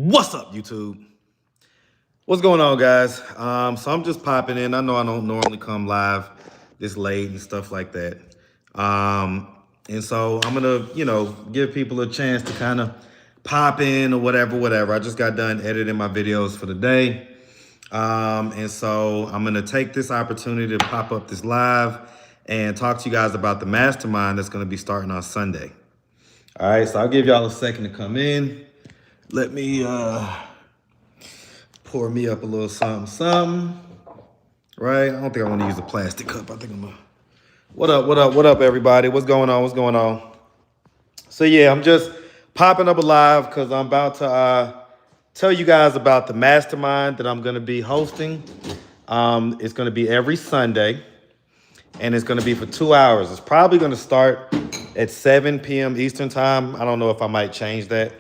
What's up, YouTube? What's going on, guys? So I'm just popping in. I know I don't normally come live this late and stuff like that. And so I'm gonna, give people a chance to kind of pop in or whatever. I just got done editing my videos for the day. And so I'm gonna take this opportunity to pop up this live and talk to you guys about the mastermind that's gonna be starting on Sunday. All right, so I'll give y'all a second to come in. Let me pour me up a little something, right? I don't think I want to use a plastic cup. I think I'm gonna. What up, everybody? What's going on? So yeah, I'm just popping up live because I'm about to tell you guys about the mastermind that I'm gonna be hosting. It's gonna be every Sunday, and it's gonna be for 2 hours. It's probably gonna start at 7 p.m. Eastern time. I don't know if I might change that.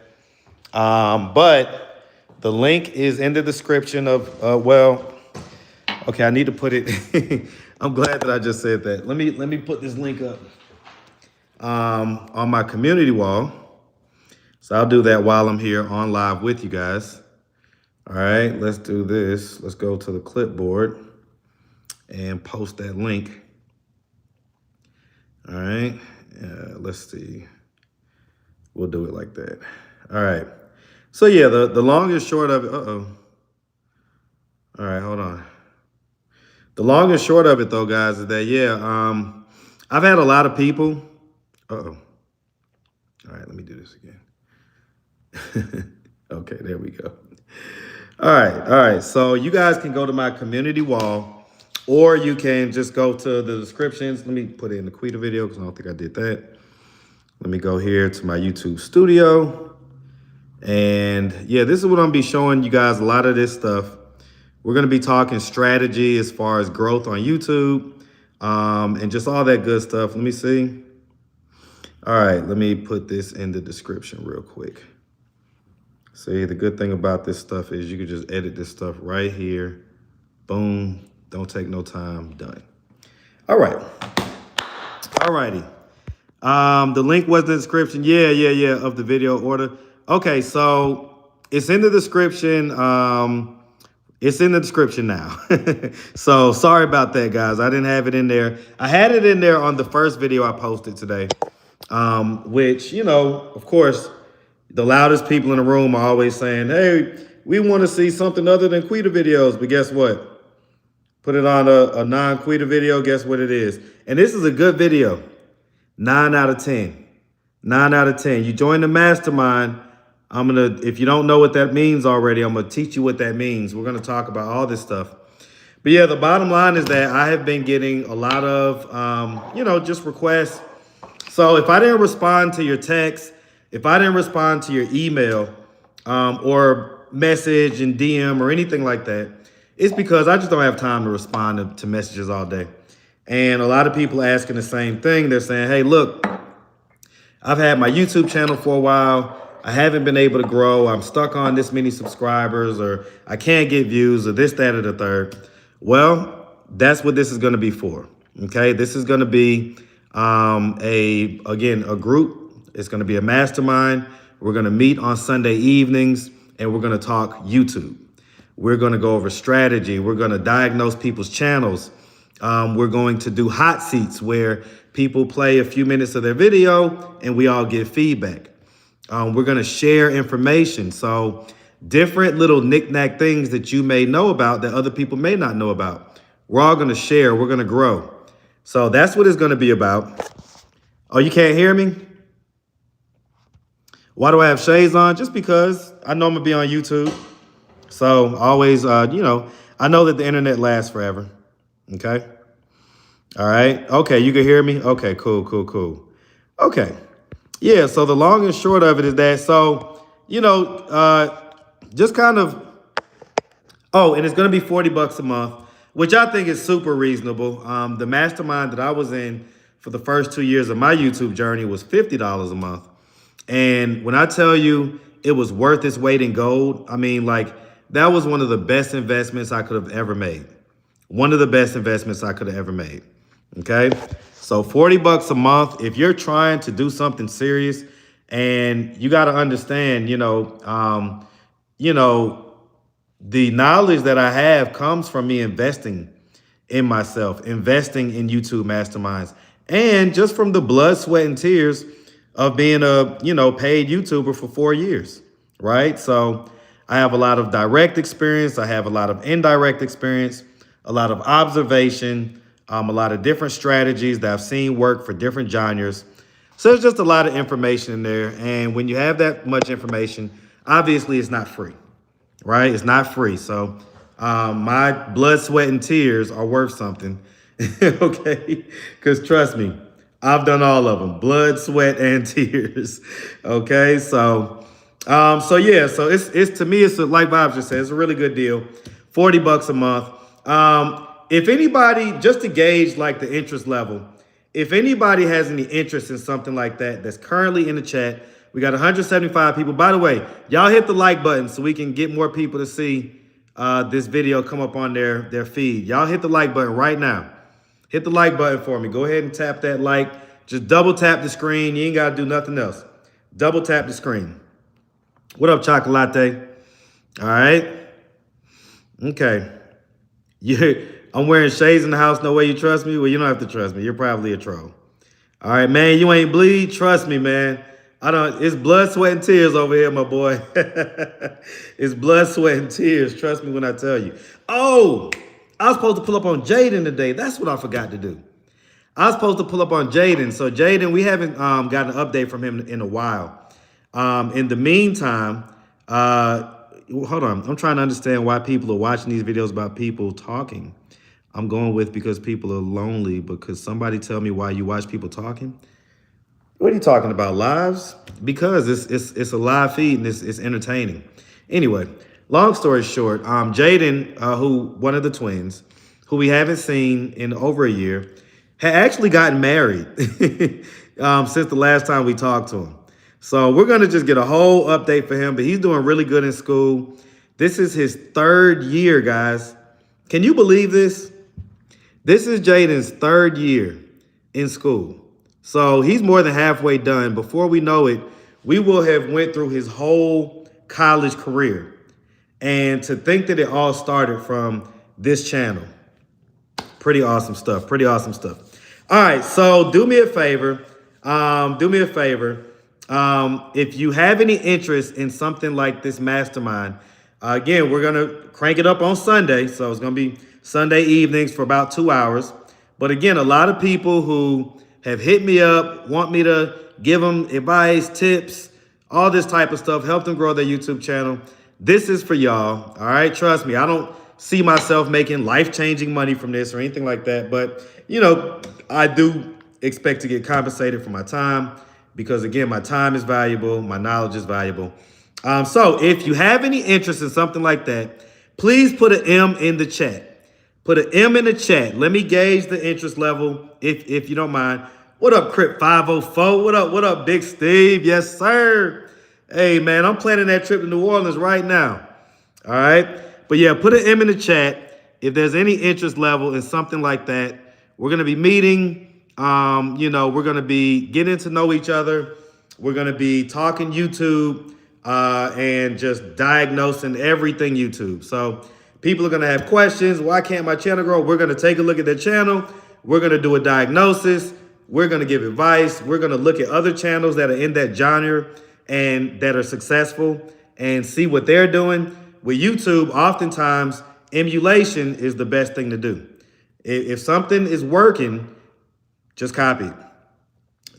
But the link is in the description of, okay, I need to put it, I'm glad that I just said that. Let me put this link up on my community wall. So I'll do that while I'm here on live with you guys. All right, let's do this. Let's go to the clipboard and post that link. All right, let's see. We'll do it like that. All right. So yeah, the long and short of it, All right, hold on. The long and short of it though, guys, is that, I've had a lot of people. All right, let me do this again. Okay, there we go. All right. So you guys can go to my community wall, or you can just go to the descriptions. Let me put it in the Quita video because I don't think I did that. Let me go here to my YouTube studio. And yeah, this is what I'm gonna be showing you guys, a lot of this stuff. We're gonna be talking strategy as far as growth on YouTube, and just all that good stuff. Let me see. All right, let me put this in the description real quick. See, the good thing about this stuff is you can just edit this stuff right here. Boom, don't take no time, done. All right, all righty. The link was in the description, of the video order. Okay, so it's in the description. It's in the description now. So sorry about that, guys. I didn't have it in there. I had it in there on the first video I posted today, which, of course, the loudest people in the room are always saying, hey, we want to see something other than Quita videos. But guess what? Put it on a non-Quita video. Guess what it is? And this is a good video. 9 out of 10. 9 out of 10. You join the mastermind. If you don't know what that means already, I'm gonna teach you what that means. We're gonna talk about all this stuff. But yeah, the bottom line is that I have been getting a lot of, just requests. So if I didn't respond to your text, if I didn't respond to your email, or message and DM or anything like that, it's because I just don't have time to respond to messages all day. And a lot of people asking the same thing. They're saying, hey, look, I've had my YouTube channel for a while. I haven't been able to grow. I'm stuck on this many subscribers, or I can't get views, or this, that, or the third. Well, that's what this is going to be for. Okay, this is going to be a group. It's going to be a mastermind. We're going to meet on Sunday evenings, and we're going to talk YouTube. We're going to go over strategy. We're going to diagnose people's channels. We're going to do hot seats where people play a few minutes of their video and we all give feedback. We're going to share information. So different little knick-knack things that you may know about that other people may not know about. We're all going to share. We're going to grow. So that's what it's going to be about. Oh, you can't hear me? Why do I have shades on? Just because I know I'm going to be on YouTube. So always, I know that the internet lasts forever. Okay. All right. Okay. You can hear me. Okay, cool. Okay. Yeah. So the long and short of it is that, just kind of, and it's going to be $40 a month, which I think is super reasonable. The mastermind that I was in for the first 2 years of my YouTube journey was $50 a month. And when I tell you it was worth its weight in gold, I mean, that was one of the best investments I could have ever made. One of the best investments I could have ever made. Okay. So $40 a month, if you're trying to do something serious, and you got to understand, you know, the knowledge that I have comes from me investing in myself, investing in YouTube masterminds, and just from the blood, sweat, and tears of being a, paid YouTuber for 4 years, right? So I have a lot of direct experience. I have a lot of indirect experience, a lot of observation, a lot of different strategies that I've seen work for different genres. So there's just a lot of information in there. And when you have that much information, obviously it's not free, right? It's not free. So my blood, sweat, and tears are worth something, okay? Because trust me, I've done all of them, blood, sweat, and tears, okay? So it's to me, it's like Bob just said, it's a really good deal, $40 a month. If anybody, just to gauge like the interest level, if anybody has any interest in something like that, that's currently in the chat, we got 175 people. By the way, y'all hit the like button so we can get more people to see this video come up on their feed. Y'all hit the like button right now. Hit the like button for me. Go ahead and tap that like. Just double tap the screen. You ain't got to do nothing else. Double tap the screen. What up, Chocolate? All right. Okay. I'm wearing shades in the house. No way you trust me? Well, you don't have to trust me. You're probably a troll. All right, man. You ain't bleed. Trust me, man. It's blood, sweat, and tears over here, my boy. It's blood, sweat, and tears. Trust me when I tell you. Oh, I was supposed to pull up on Jaden today. That's what I forgot to do. I was supposed to pull up on Jaden. So Jaden, we haven't gotten an update from him in a while. In the meantime, hold on. I'm trying to understand why people are watching these videos about people talking. I'm going with because people are lonely. Because somebody tell me why you watch people talking. What are you talking about? Lives? Because it's a live feed and it's entertaining. Anyway, long story short, Jaden, one of the twins, who we haven't seen in over a year, had actually gotten married since the last time we talked to him. So we're going to just get a whole update for him, but he's doing really good in school. This is his 3rd year, guys. Can you believe this? This is Jaden's 3rd year in school. So he's more than halfway done. Before we know it, we will have went through his whole college career. And to think that it all started from this channel. Pretty awesome stuff. Pretty awesome stuff. All right, so do me a favor. If you have any interest in something like this mastermind, again, we're going to crank it up on Sunday. So it's going to be Sunday evenings for about 2 hours. But again, a lot of people who have hit me up, want me to give them advice, tips, all this type of stuff, help them grow their YouTube channel. This is for y'all. All right. Trust me. I don't see myself making life-changing money from this or anything like that. But, I do expect to get compensated for my time because, again, my time is valuable. My knowledge is valuable. So if you have any interest in something like that, please put an M in the chat. Put an M in the chat. Let me gauge the interest level if you don't mind. What up, Crip 504? What up, Big Steve? Yes, sir. Hey, man, I'm planning that trip to New Orleans right now. All right. But yeah, put an M in the chat if there's any interest level in something like that. We're going to be meeting. We're going to be getting to know each other. We're going to be talking YouTube and just diagnosing everything YouTube. So people are going to have questions. Why can't my channel grow? We're going to take a look at their channel. We're going to do a diagnosis. We're going to give advice. We're going to look at other channels that are in that genre and that are successful and see what they're doing. With YouTube, oftentimes, emulation is the best thing to do. If something is working, just copy it.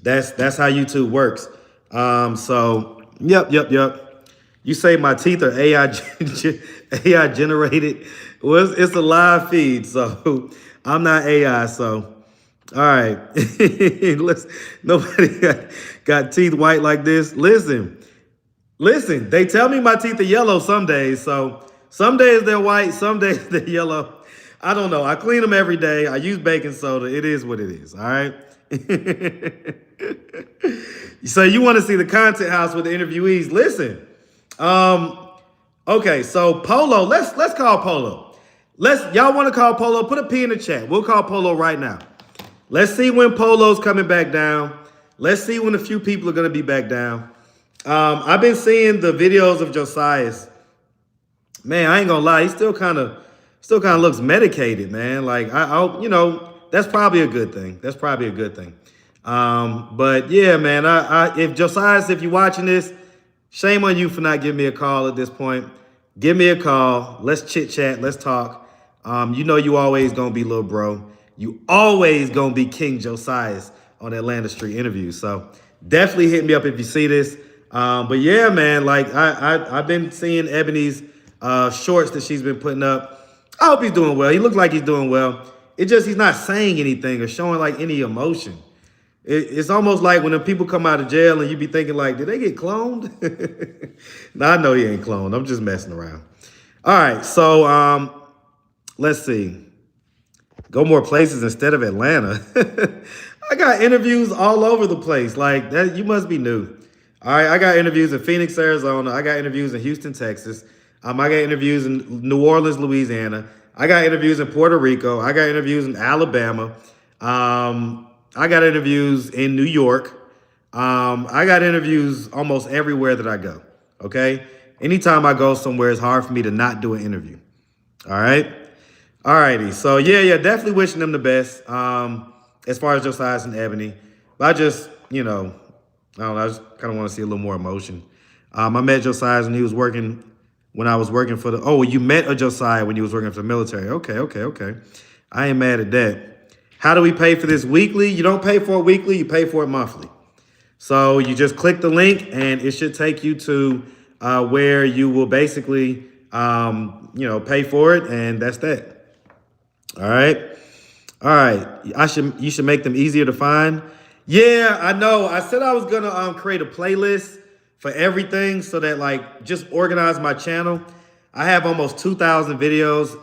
That's how YouTube works. Yep. You say my teeth are AI generated. Well, it's a live feed, so I'm not AI. So, all right. Nobody got teeth white like this. Listen. They tell me my teeth are yellow some days. So some days they're white, some days they're yellow. I don't know. I clean them every day. I use baking soda. It is what it is. All right. So you want to see the content house with the interviewees? Listen. Okay, so Polo, let's call Polo. Y'all want to call Polo? Put a P in the chat. We'll call Polo right now. Let's see when Polo's coming back down. Let's see when a few people are going to be back down. I've been seeing the videos of Josias man, I ain't gonna lie, he still kind of looks medicated, man. Like you know, that's probably a good thing. That's probably a good thing. But yeah, man, if Josiah, if you're watching this, shame on you for not giving me a call at this point. Give me a call. Let's chit chat. Let's talk. You know you always gonna be little bro. You always gonna be King Josiah on Atlanta Street interviews. So definitely hit me up if you see this. But yeah, man, like I've been seeing Ebony's shorts that she's been putting up. I hope he's doing well. He looks like he's doing well. It just he's not saying anything or showing like any emotion. It's almost like when the people come out of jail and you be thinking like, did they get cloned? No, I know he ain't cloned. I'm just messing around. All right, so let's see. Go more places instead of Atlanta. I got interviews all over the place. Like that, you must be new. All right, I got interviews in Phoenix, Arizona. I got interviews in Houston, Texas. I got interviews in New Orleans, Louisiana. I got interviews in Puerto Rico. I got interviews in Alabama. I got interviews in New York. I got interviews almost everywhere that I go. Okay. Anytime I go somewhere, it's hard for me to not do an interview. All right. All righty. So yeah, definitely wishing them the best. As far as Josiah and Ebony, but I just, you know, I don't know. I just kind of want to see a little more emotion. I met Josiah when he was working, when I was working for the. Oh, you met a Josiah when he was working for the military. Okay. I ain't mad at that. How do we pay for this weekly? You don't pay for it weekly. You pay for it monthly. So you just click the link, and it should take you to where you will basically, you know, pay for it, and that's that. All right. You should make them easier to find. Yeah, I know. I said I was gonna create a playlist for everything so that like just organize my channel. I have almost 2,000 videos.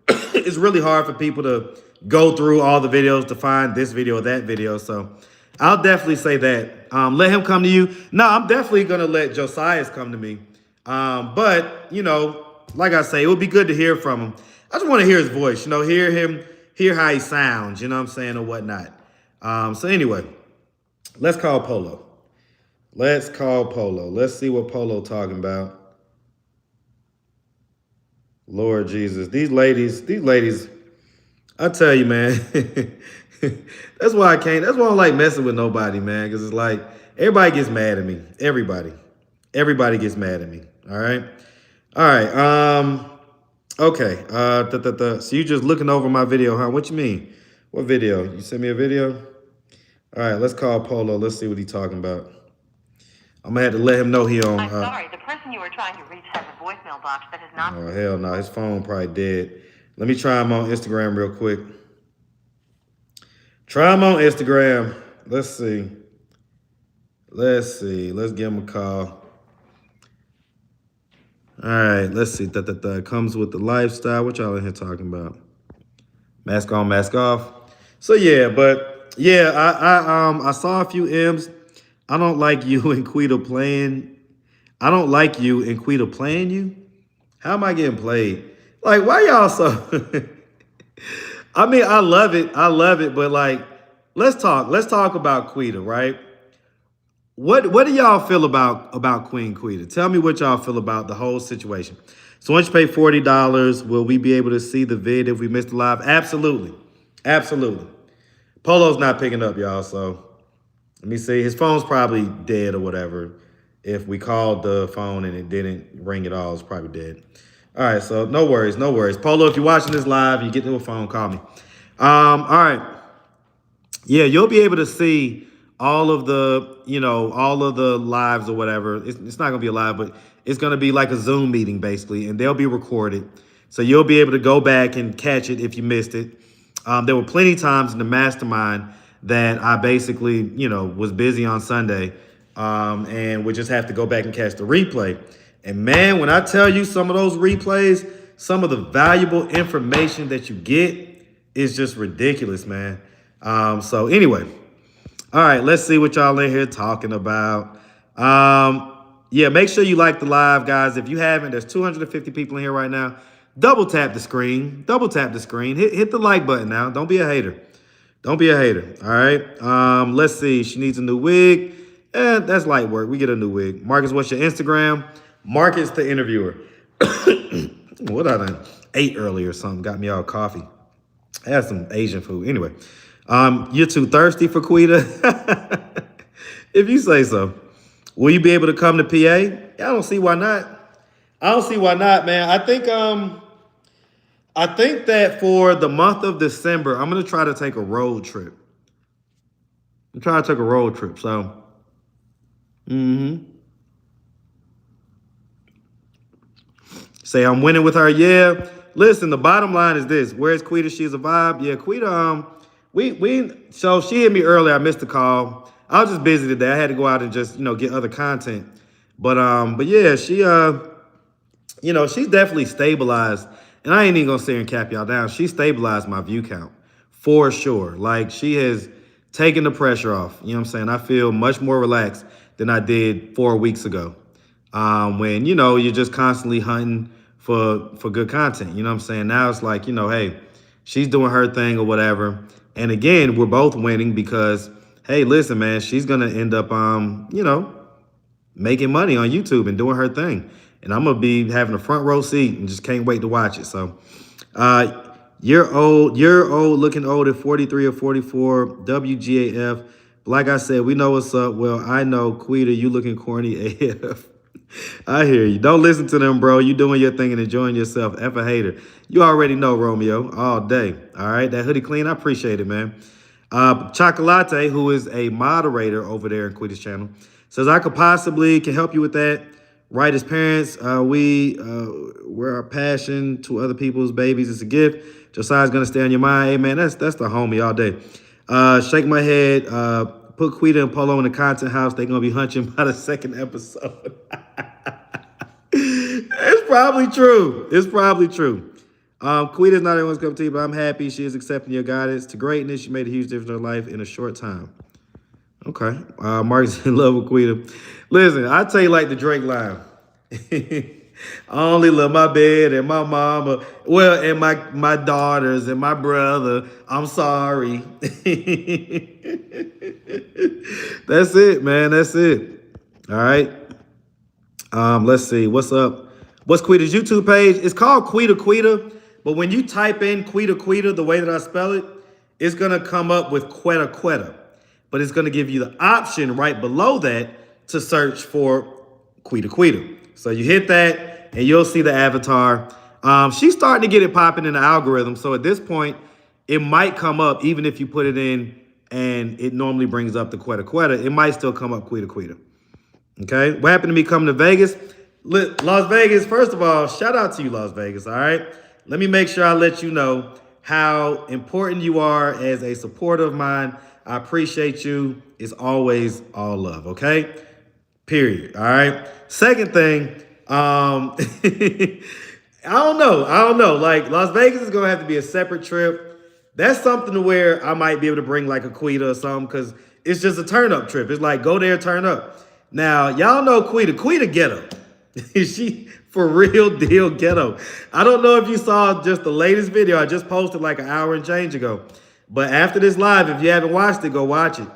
It's really hard for people to go through all the videos to find this video or that video. So I'll definitely say that. Let him come to you. No, I'm definitely gonna let Josiah come to me. But you know, like I say, it would be good to hear from him. I just want to hear his voice, you know, hear how he sounds, you know what I'm saying, or whatnot. So anyway, let's call Polo. Let's see what Polo talking about. Lord Jesus, these ladies, I tell you, man, that's why I don't like messing with nobody, man, because it's like, everybody gets mad at me. Everybody gets mad at me, all right? Okay, so you just looking over my video, huh? What you mean? What video? You sent me a video? All right, let's call Polo. Let's see what he's talking about. I'm gonna have to let him know he on. I'm sorry, the person you were trying to reach has a voicemail box that is not. Oh, hell no, his phone probably dead. Let me try him on Instagram real quick. Try him on Instagram. Let's see. Let's give him a call. All right, let's see. Comes with the lifestyle. What y'all in here talking about? Mask on, mask off. So yeah, but yeah, I saw a few M's. I don't like you and Quita playing. I don't like you and Quita playing you. How am I getting played? Like, why y'all so? I mean, I love it, but like, let's talk about Quita, right? What do y'all feel about Queen Quita? Tell me what y'all feel about the whole situation. So once you pay $40, will we be able to see the vid if we missed the live? Absolutely. Polo's not picking up, y'all, so let me see. His phone's probably dead or whatever. If we called the phone and it didn't ring at all, it's probably dead. All right, so no worries. Polo, if you're watching this live, you get to a phone, call me. All right. Yeah, you'll be able to see all of the, all of the lives or whatever. It's not going to be a live, but it's going to be like a Zoom meeting, basically, and they'll be recorded. So you'll be able to go back and catch it if you missed it. There were plenty of times in the mastermind that I basically, was busy on Sunday and would just have to go back and catch the replay. And man, when I tell you some of those replays, some of the valuable information that you get is just ridiculous, man. So anyway, all right, let's see what y'all in here talking about. Yeah, make sure you like the live, guys. If you haven't, there's 250 people in here right now. Double tap the screen. Hit the like button now. Don't be a hater. All right. Let's see. She needs a new wig. That's light work. We get a new wig. Marcus, what's your Instagram? Marcus the interviewer. What I done ate earlier or something got me all coffee. I had some Asian food. Anyway, you're too thirsty for Quita? If you say so. Will you be able to come to PA? I don't see why not. I don't see why not, man. I think that for the month of December, I'm gonna try to take a road trip. I'm trying to take a road trip. So, say I'm winning with her. Yeah. Listen, the bottom line is this. Where's Quita? She's a vibe. Yeah, Quita, so she hit me earlier. I missed the call. I was just busy today. I had to go out and just, get other content. But yeah, she's definitely stabilized. And I ain't even gonna sit here and cap y'all down. She stabilized my view count for sure. Like she has taken the pressure off. You know what I'm saying? I feel much more relaxed than I did 4 weeks ago. When, you're just constantly hunting for good content. You know what I'm saying? Now it's like, hey, she's doing her thing or whatever. And again, we're both winning because, hey, listen, man, she's gonna end up making money on YouTube and doing her thing. And I'm gonna be having a front row seat and just can't wait to watch it. So you're old looking old at 43 or 44, WGAF. But like I said, we know what's up. Well, I know, Quita, you looking corny AF. I hear you. Don't listen to them, bro. You doing your thing and enjoying yourself. F a hater. You already know, Romeo, all day. All right, that hoodie clean. I appreciate it, man. Chocolate, who is a moderator over there in Quita's channel, says I can help you with that. Right as parents, we're our passion to other people's babies. It's a gift. Josiah's gonna stay on your mind. Hey man, that's the homie all day. Shake my head. Put Quita and Polo in the content house. They're gonna be hunching by the second episode. It's probably true. Quita's not everyone's cup of tea, but I'm happy she is accepting your guidance to greatness. She made a huge difference in her life in a short time. Okay. Mark's in love with Quita. Listen, I tell you like the Drake line. I only love my bed and my mama, and my daughters and my brother. I'm sorry. That's it, man. That's it. All right. Let's see. What's up? What's Quita's YouTube page? It's called Quita, but when you type in Quita, the way that I spell it, it's gonna come up with Quetta. But it's gonna give you the option right below that to search for Quita. So you hit that and you'll see the avatar. She's starting to get it popping in the algorithm. So at this point, it might come up even if you put it in and it normally brings up the Quetta. It might still come up Quita. Okay, what happened to me coming to Vegas? Las Vegas, first of all, shout out to you, Las Vegas, all right? Let me make sure I let you know how important you are as a supporter of mine. I appreciate you. It's always all love, okay? Period, all right? Second thing, I don't know. Like, Las Vegas is going to have to be a separate trip. That's something to where I might be able to bring like a Quita or something because it's just a turn-up trip. It's like, go there, turn up. Now, y'all know Quita ghetto. She for real deal ghetto. I don't know if you saw just the latest video. I just posted like an hour and change ago. But after this live, if you haven't watched it, go watch it.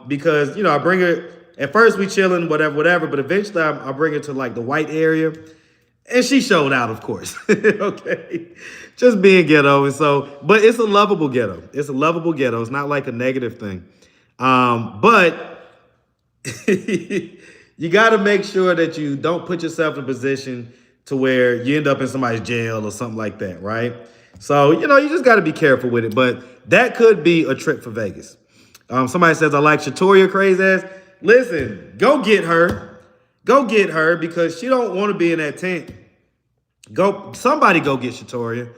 Because, I bring her, at first we chilling, whatever. But eventually I bring her to like the white area. And she showed out, of course. Okay. Just being ghetto. And so, but it's a lovable ghetto. It's not like a negative thing. But you got to make sure that you don't put yourself in a position to where you end up in somebody's jail or something like that, right? So, you just got to be careful with it. But that could be a trip for Vegas. Somebody says, I like Shatoria crazy ass. Listen, go get her. Go get her because she don't want to be in that tent. Somebody go get Shatoria.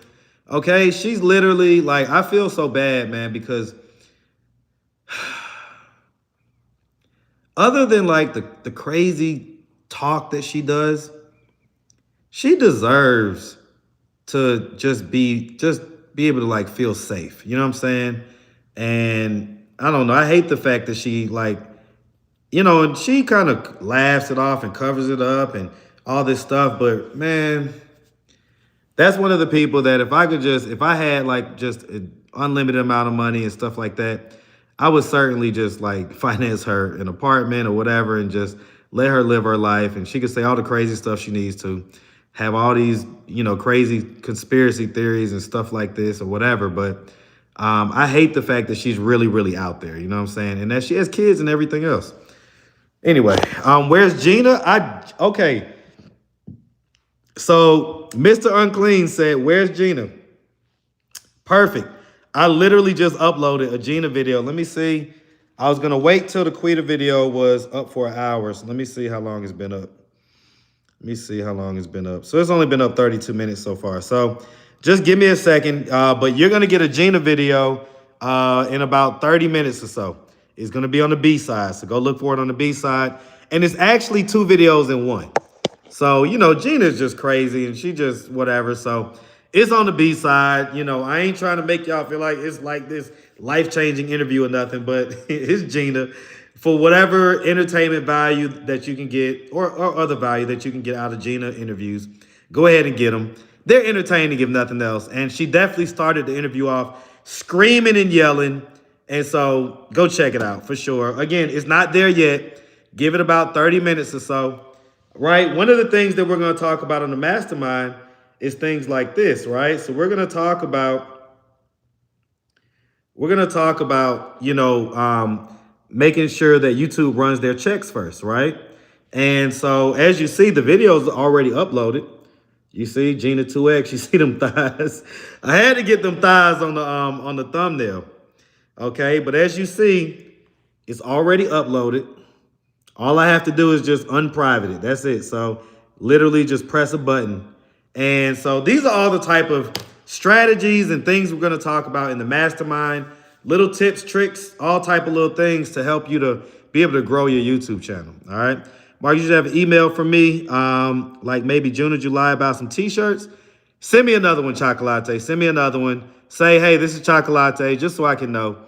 Okay? She's literally like, I feel so bad, man, because other than like the crazy talk that she does, she deserves to just be able to like feel safe. You know what I'm saying? And I don't know. I hate the fact that she like, and she kind of laughs it off and covers it up and all this stuff. But man, that's one of the people that if I had like just an unlimited amount of money and stuff like that, I would certainly just like finance her an apartment or whatever and just let her live her life. And she could say all the crazy stuff she needs to. have all these, crazy conspiracy theories and stuff like this or whatever. But I hate the fact that she's really, really out there. You know what I'm saying? And that she has kids and everything else. Anyway, where's Gina? Okay. So Mr. Unclean said, "Where's Gina?" Perfect. I literally just uploaded a Gina video. Let me see. I was gonna wait till the Quita video was up for an hour. So let me see how long it's been up. Let me see how long it's been up. So it's only been up 32 minutes so far. So just give me a second. But you're gonna get a Gina video in about 30 minutes or so. It's gonna be on the B side. So go look for it on the B side. And it's actually 2 videos in one. So, Gina's just crazy and she just whatever. So it's on the B side. I ain't trying to make y'all feel like it's like this life-changing interview or nothing, but it's Gina. For whatever entertainment value that you can get or other value that you can get out of Gina interviews, go ahead and get them. They're entertaining if nothing else. And she definitely started the interview off screaming and yelling. And so go check it out for sure. Again, it's not there yet. Give it about 30 minutes or so. Right? One of the things that we're going to talk about on the mastermind is things like this, right? So we're going to talk about, making sure that YouTube runs their checks first, right? And so as you see, the video's already uploaded. You see Gina 2X, you see them thighs. I had to get them thighs on the thumbnail. Okay, but as you see, it's already uploaded. All I have to do is just unprivate it. That's it. So literally just press a button. And so these are all the type of strategies and things we're going to talk about in the mastermind. Little tips, tricks, all type of little things to help you to be able to grow your YouTube channel. All right. Mark, you should have an email from me, like maybe June or July about some t-shirts. Send me another one, Chocolate. Send me another one. Say, hey, this is Chocolate, just so I can know.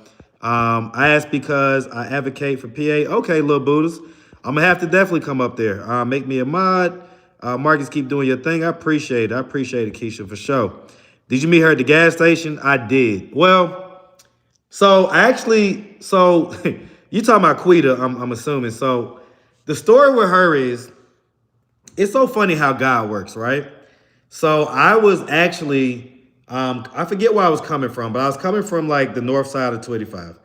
I ask because I advocate for PA. Okay, little Buddhas. I'm going to have to definitely come up there. Make me a mod. Marcus, keep doing your thing. I appreciate it. I appreciate it, Keisha, for sure. Did you meet her at the gas station? I did. Well, so actually, you talking about Quita, I'm assuming. So the story with her is, it's so funny how God works, right? So I was actually, I forget where I was coming from, but I was coming from like the north side of 285.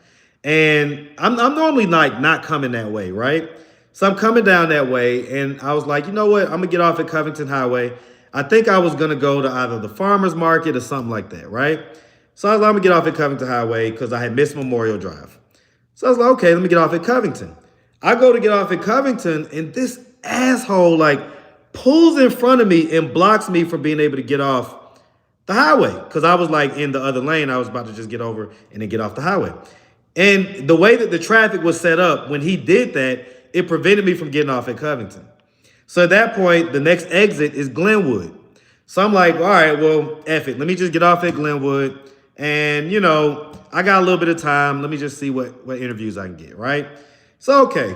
And I'm normally like not coming that way, right? So I'm coming down that way, and I was like, you know what? I'm gonna get off at Covington Highway. I think I was gonna go to either the farmer's market or something like that, right? So I was like, I'm gonna get off at Covington Highway because I had missed Memorial Drive. So I was like, okay, let me get off at Covington. I go to get off at Covington, and this asshole like pulls in front of me and blocks me from being able to get off the highway because I was like in the other lane. I was about to just get over and then get off the highway. And the way that the traffic was set up, when he did that, it prevented me from getting off at Covington. So at that point, the next exit is Glenwood. So I'm like, all right, well, F it. Let me just get off at Glenwood. And, I got a little bit of time. Let me just see what interviews I can get, right? So, okay,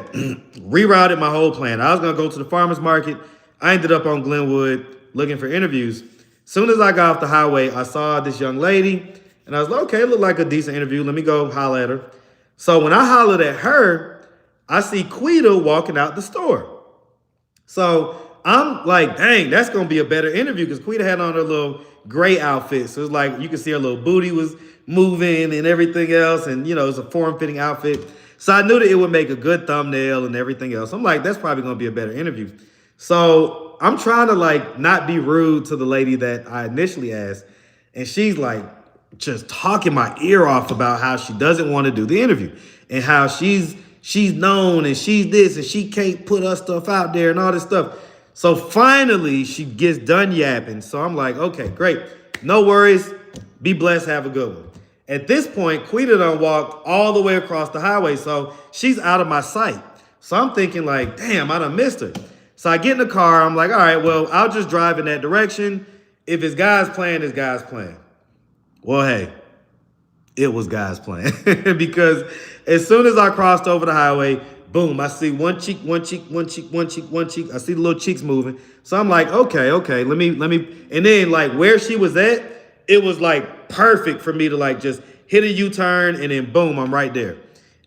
rerouted my whole plan. I was going to go to the farmer's market. I ended up on Glenwood looking for interviews. Soon as I got off the highway, I saw this young lady. And I was like, okay, it looked like a decent interview. Let me go holler at her. So when I hollered at her, I see Quita walking out the store. So I'm like, dang, that's going to be a better interview because Quita had on her little gray outfit. So it's like you can see her little booty was moving and everything else. And, it's a form-fitting outfit. So I knew that it would make a good thumbnail and everything else. I'm like, that's probably going to be a better interview. So I'm trying to like not be rude to the lady that I initially asked. And she's like just talking my ear off about how she doesn't want to do the interview and how she's known and she's this and she can't put her stuff out there and all this stuff. So finally she gets done yapping. So I'm like, okay, great. No worries. Be blessed. Have a good one. At this point, Quita done walked all the way across the highway. So she's out of my sight. So I'm thinking like, damn, I done missed her. So I get in the car. I'm like, all right, well, I'll just drive in that direction. If it's God's plan, it's God's plan. Well, hey, it was God's plan because as soon as I crossed over the highway, boom, I see one cheek. I see the little cheeks moving. So I'm like, okay, let me. And then like where she was at, it was like perfect for me to like just hit a U-turn and then boom, I'm right there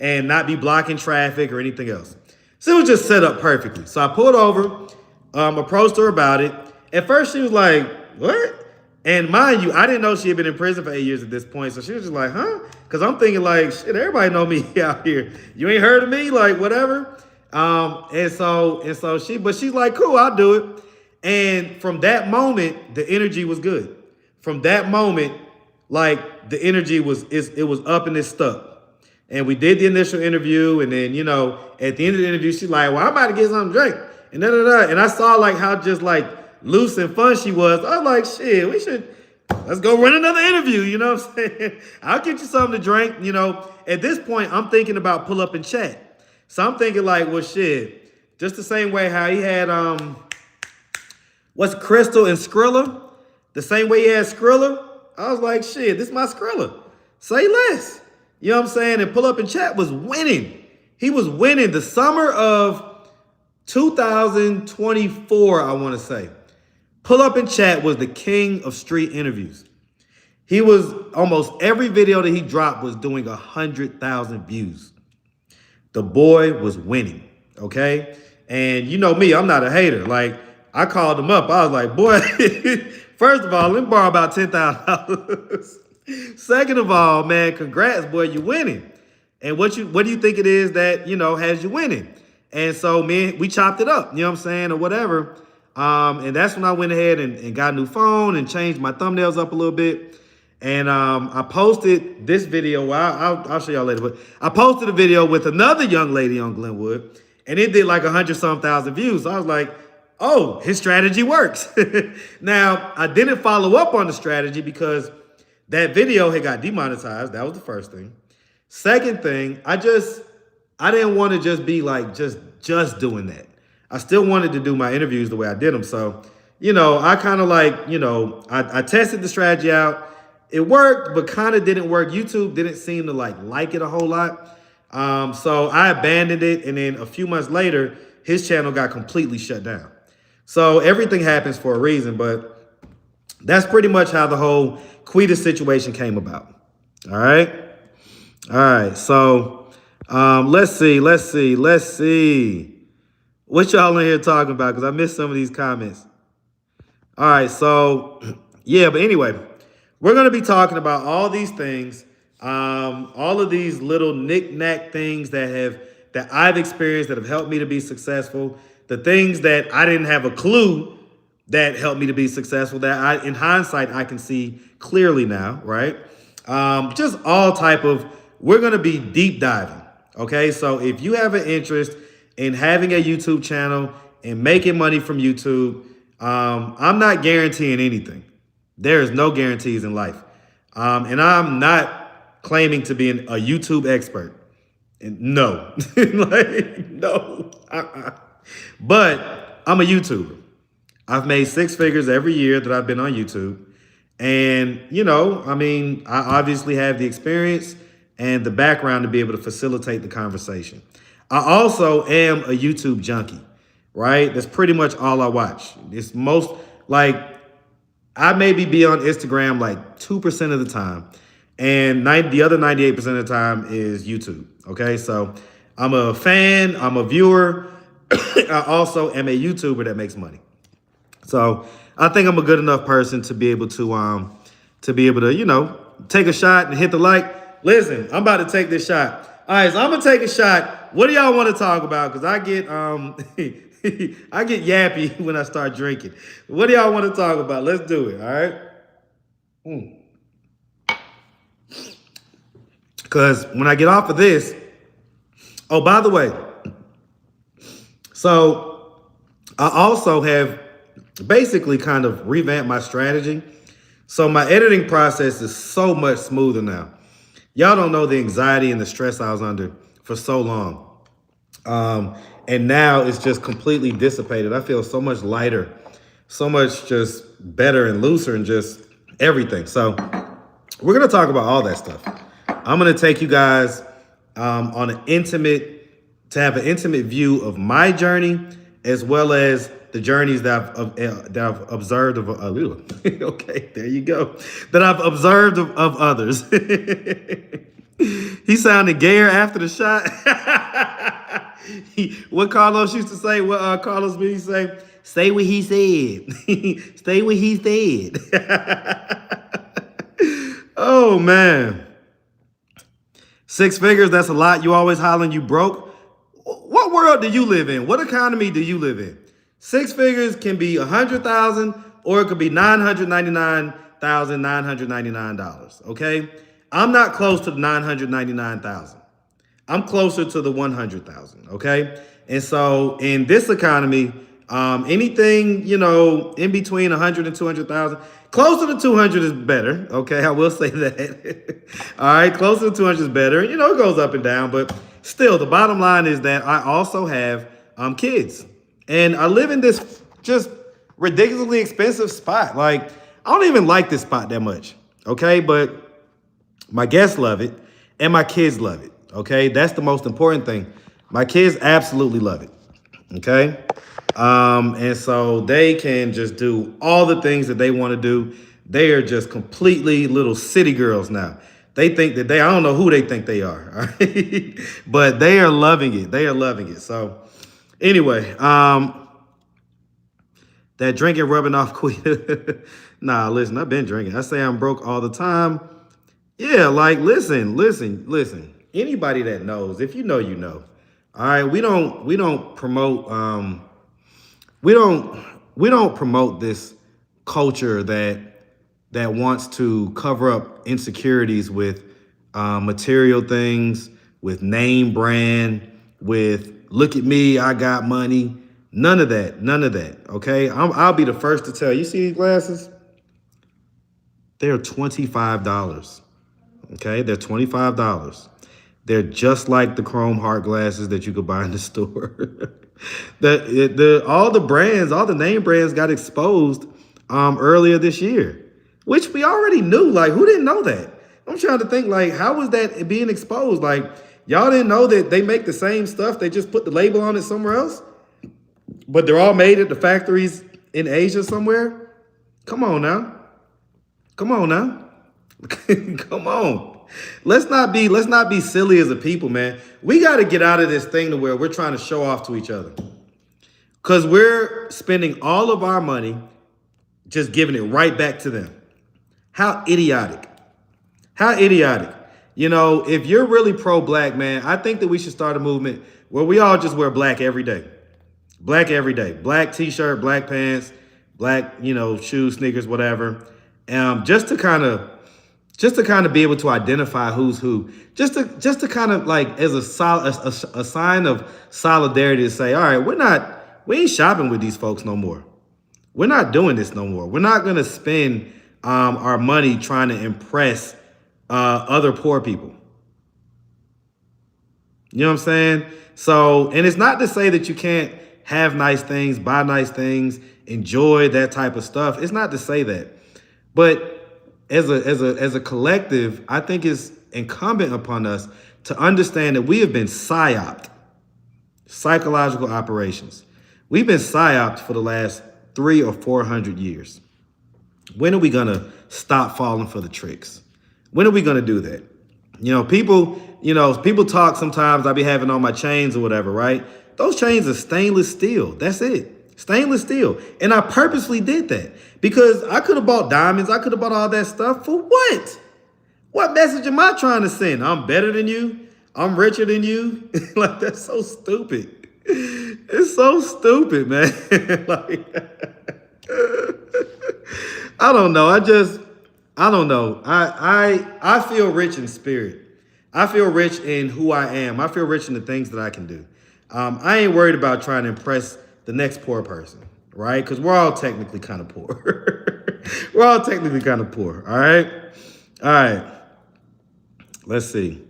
and not be blocking traffic or anything else. So it was just set up perfectly. So I pulled over, approached her about it. at first she was like, what? And mind you, I didn't know she had been in prison for 8 years at this point. So she was just like, huh? Because I'm thinking like, shit, everybody know me out here. You ain't heard of me? Like, whatever. And so she's like, cool, I'll do it. And from that moment, the energy was good. From that moment, like the energy was up and it stuck. And we did the initial interview, and then, at the end of the interview, she's like, well, I'm about to get something to drink. And And I saw like how just like loose and fun she was. I was like, shit, let's go run another interview. You know what I'm saying? I'll get you something to drink. At this point, I'm thinking about pull up and chat. So I'm thinking like, well, shit, just the same way how he had, what's Crystal and Skrilla? The same way he had Skrilla. I was like, shit, this is my Skrilla. Say less. You know what I'm saying? And pull up and chat was winning. He was winning the summer of 2024, I want to say. Pull up and chat was the king of street interviews. He was almost every video that he dropped was doing 100,000 views. The boy was winning, okay? And you know me, I'm not a hater. Like, I called him up. I was like, boy, first of all, let me borrow about $10,000. Second of all, man, congrats, boy, you winning. And what do you think it is that, has you winning? And so, man, we chopped it up, you know what I'm saying, or whatever. And that's when I went ahead and got a new phone and changed my thumbnails up a little bit. And I posted this video. Well, I'll show y'all later, but I posted a video with another young lady on Glenwood, and it did like 100-some thousand views. So I was like, oh, his strategy works. Now, I didn't follow up on the strategy because that video had got demonetized. That was the first thing. Second thing, I didn't want to just be like just doing that. I still wanted to do my interviews the way I did them. So, I kind of like, I tested the strategy out. It worked, but kind of didn't work. YouTube didn't seem to like it a whole lot. So I abandoned it. And then a few months later, his channel got completely shut down. So everything happens for a reason, but that's pretty much how the whole Quita situation came about. All right. All right. So let's see. What y'all in here talking about? Because I missed some of these comments. All right. So, yeah. But anyway, we're going to be talking about all these things, all of these little knick-knack things that I've experienced that have helped me to be successful, the things that I didn't have a clue that helped me to be successful, that in hindsight, I can see clearly now, right? Just all type of, we're going to be deep diving, okay? So if you have an interest in having a YouTube channel and making money from YouTube, I'm not guaranteeing anything. There is no guarantees in life. And I'm not claiming to be a YouTube expert. And no, no. But I'm a YouTuber. I've made 6 figures every year that I've been on YouTube. And, I obviously have the experience and the background to be able to facilitate the conversation. I also am a YouTube junkie, right? That's pretty much all I watch. It's most, I maybe be on Instagram 2% of the time. And the other 98% of the time is YouTube, okay? So I'm a fan, I'm a viewer. I also am a YouTuber that makes money. So I think I'm a good enough person to be able to take a shot and hit the like. Listen, I'm about to take this shot. All right, so I'm gonna take a shot. What do y'all want to talk about? Because I get I get yappy when I start drinking. What do y'all want to talk about? Let's do it. All right. Because when I get off of this, oh, by the way, so I also have basically kind of revamped my strategy. So my editing process is so much smoother now. Y'all don't know the anxiety and the stress I was under for so long. And now it's just completely dissipated. I feel so much lighter, so much just better and looser and just everything. So we're going to talk about all that stuff. I'm going to take you guys on an have an intimate view of my journey, as well as the journeys that I've observed of okay, there you go. That I've observed of others. He sounded gayer after the shot. What Carlos used to say, what Carlos B say, Say what he said. Stay what he said. Oh, man. 6 figures, that's a lot. You always hollering you broke. What world do you live in? What economy do you live in? 6 figures can be 100,000 or it could be $999,999. Okay, I'm not close to the 999,000. I'm closer to the 100,000. Okay, and so in this economy, anything in between 100 and 200,000, closer to 200 is better. Okay, I will say that. All right, closer to 200 is better. It goes up and down, but still, the bottom line is that I also have kids, and I live in this just ridiculously expensive spot. Like, I don't even like this spot that much. Okay, but my guests love it, and my kids love it. Okay, that's the most important thing. My kids absolutely love it. Okay. And so they can just do all the things that they want to do. They are just completely little city girls now. They think that I don't know who they think they are. All right? But they are loving it. They are loving it. So anyway, that drinking rubbing off quit. Nah, listen, I've been drinking. I say I'm broke all the time. Yeah, like, listen. Anybody that knows, if you know, you know. All right, we don't promote we don't promote this culture that wants to cover up insecurities with material things, with name brand, with look at me, I got money. None of that. Okay, I'll be the first to tell you. See these glasses? They're $25. Okay, they're $25. They're just like the chrome heart glasses that you could buy in the store. All the brands, all the name brands got exposed earlier this year, which we already knew. Like, who didn't know that? I'm trying to think, like, how was that being exposed? Like, y'all didn't know that they make the same stuff. They just put the label on it somewhere else, but they're all made at the factories in Asia somewhere. Come on now. Come on. Let's not be silly as a people, man. We got to get out of this thing to where we're trying to show off to each other. Because we're spending all of our money just giving it right back to them. How idiotic. If you're really pro-black, man, I think that we should start a movement where we all just wear black every day. Black every day. Black t-shirt, black pants, black, shoes, sneakers, whatever. Just to kind of be able to identify who's who, just to kind of like as a sign of solidarity to say, all right, we ain't shopping with these folks no more. We're not doing this no more. We're not going to spend our money trying to impress other poor people. You know what I'm saying? So, and it's not to say that you can't have nice things, buy nice things, enjoy that type of stuff. It's not to say that. But as a collective, I think it's incumbent upon us to understand that we have been psyoped, psychological operations. We've been psyoped for the last 300 or 400 years. When are we gonna stop falling for the tricks? When are we gonna do that? People talk sometimes. I be having on my chains or whatever, right? Those chains are stainless steel. That's it. Stainless steel. And I purposely did that because I could have bought diamonds. I could have bought all that stuff for what? What message am I trying to send? I'm better than you. I'm richer than you. Like, that's so stupid. It's so stupid, man. Like, I don't know. I don't know. I feel rich in spirit. I feel rich in who I am. I feel rich in the things that I can do. I ain't worried about trying to impress the next poor person, right? Because we're all technically kind of poor. We're all technically kind of poor, all right? All right. Let's see.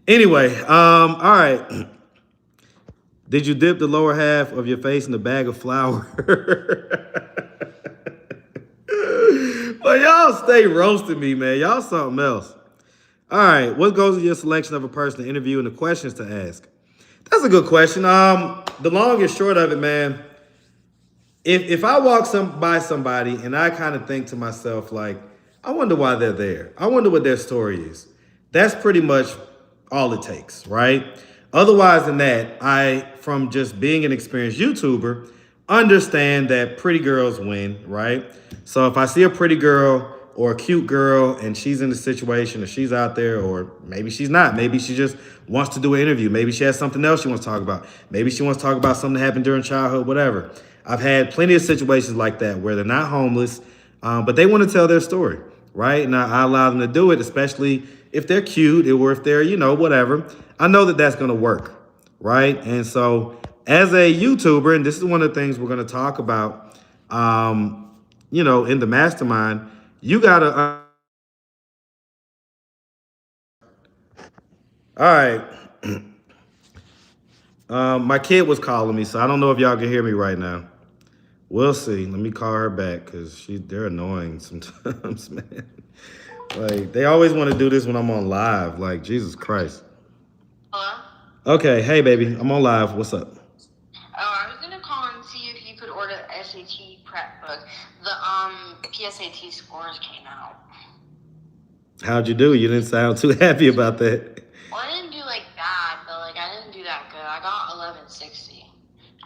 Anyway, all right. Did you dip the lower half of your face in a bag of flour? Well, y'all stay roasting me, man. Y'all something else. All right. What goes in your selection of a person to interview and the questions to ask? That's a good question. The long and short of it, man, if I walk by somebody and I kind of think to myself, like, I wonder why they're there. I wonder what their story is. That's pretty much all it takes, right? Otherwise than that, from just being an experienced YouTuber, understand that pretty girls win, right? So if I see a pretty girl or a cute girl and she's in the situation or she's out there, or maybe she's not, maybe she just wants to do an interview, maybe she has something else she wants to talk about, maybe she wants to talk about something that happened during childhood, whatever. I've had plenty of situations like that where they're not homeless, but they want to tell their story, right? And I allow them to do it, especially if they're cute or if they're, whatever. I know that that's going to work, right? And so as a YouTuber, and this is one of the things we're going to talk about, in the mastermind, you got to, all right. My kid was calling me, so I don't know if y'all can hear me right now. We'll see. Let me call her back because they're annoying sometimes, man. Like, they always want to do this when I'm on live. Like, Jesus Christ. Hello? Okay, hey, baby. I'm on live. What's up? Oh, I was gonna call and see if you could order the SAT prep book. The PSAT scores came out. How'd you do? You didn't sound too happy about that. Well, I didn't do like bad, but like I didn't do that good. I got 1160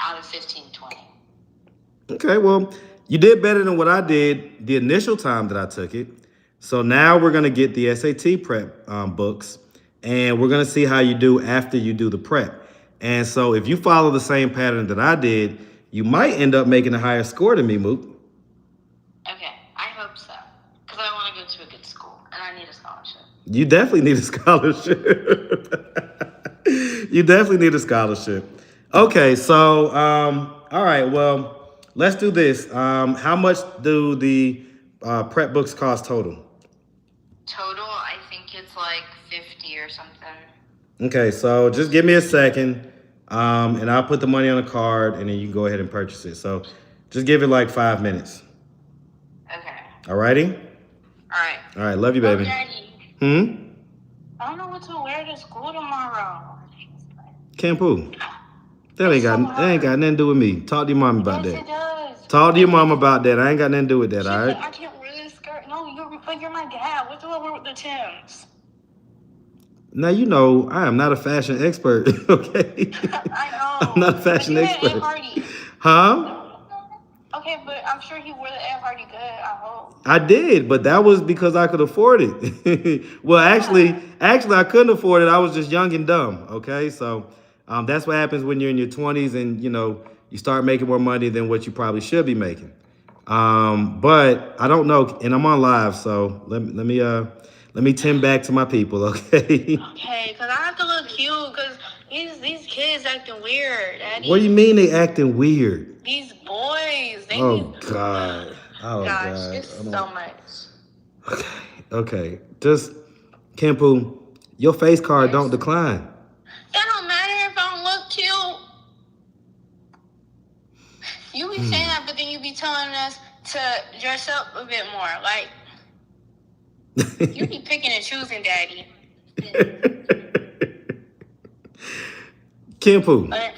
out of 1520. Okay, well, you did better than what I did the initial time that I took it. So now we're going to get the SAT prep books, and we're going to see how you do after you do the prep. And so if you follow the same pattern that I did, you might end up making a higher score than me, Mook. Okay, I hope so. Because I want to go to a good school, and I need a scholarship. You definitely need a scholarship. You definitely need a scholarship. Okay, so, all right, well, let's do this. How much do the prep books cost total? Total, I think it's like 50 or something. Okay, so just give me a second, and I'll put the money on a card, and then you can go ahead and purchase it. So just give it like 5 minutes. Okay. All righty? All right. All right, love you, baby. Daddy, I don't know what to wear to school tomorrow. Campu. That ain't got nothing to do with me. Talk to your mom about Yes, that. it does. Talk to your mom about that. I ain't got nothing to do with that, all right? I can't wear this skirt. No, you're my dad. What do I wear with the Timbs? Now, I am not a fashion expert, okay? I know. I'm not a fashion But you had expert. Ed Hardy. Huh? Okay, but I'm sure he wore the Ed Hardy good, I hope. I did, but that was because I could afford it. Well, actually, I couldn't afford it. I was just young and dumb, okay? So that's what happens when you're in your 20s and, you start making more money than what you probably should be making. But I don't know, and I'm on live, so let me tend back to my people, okay? Okay, because I have to look cute because these kids acting weird, Daddy. What do you mean they acting weird? These boys, they Oh, need... God. Oh, Gosh, God. it's so much. Okay. Just, Kempu, your face card don't decline. That don't matter if I don't look cute. You be saying that, but then you be telling us to dress up a bit more. Like, you be picking and choosing, Daddy. Kempu, But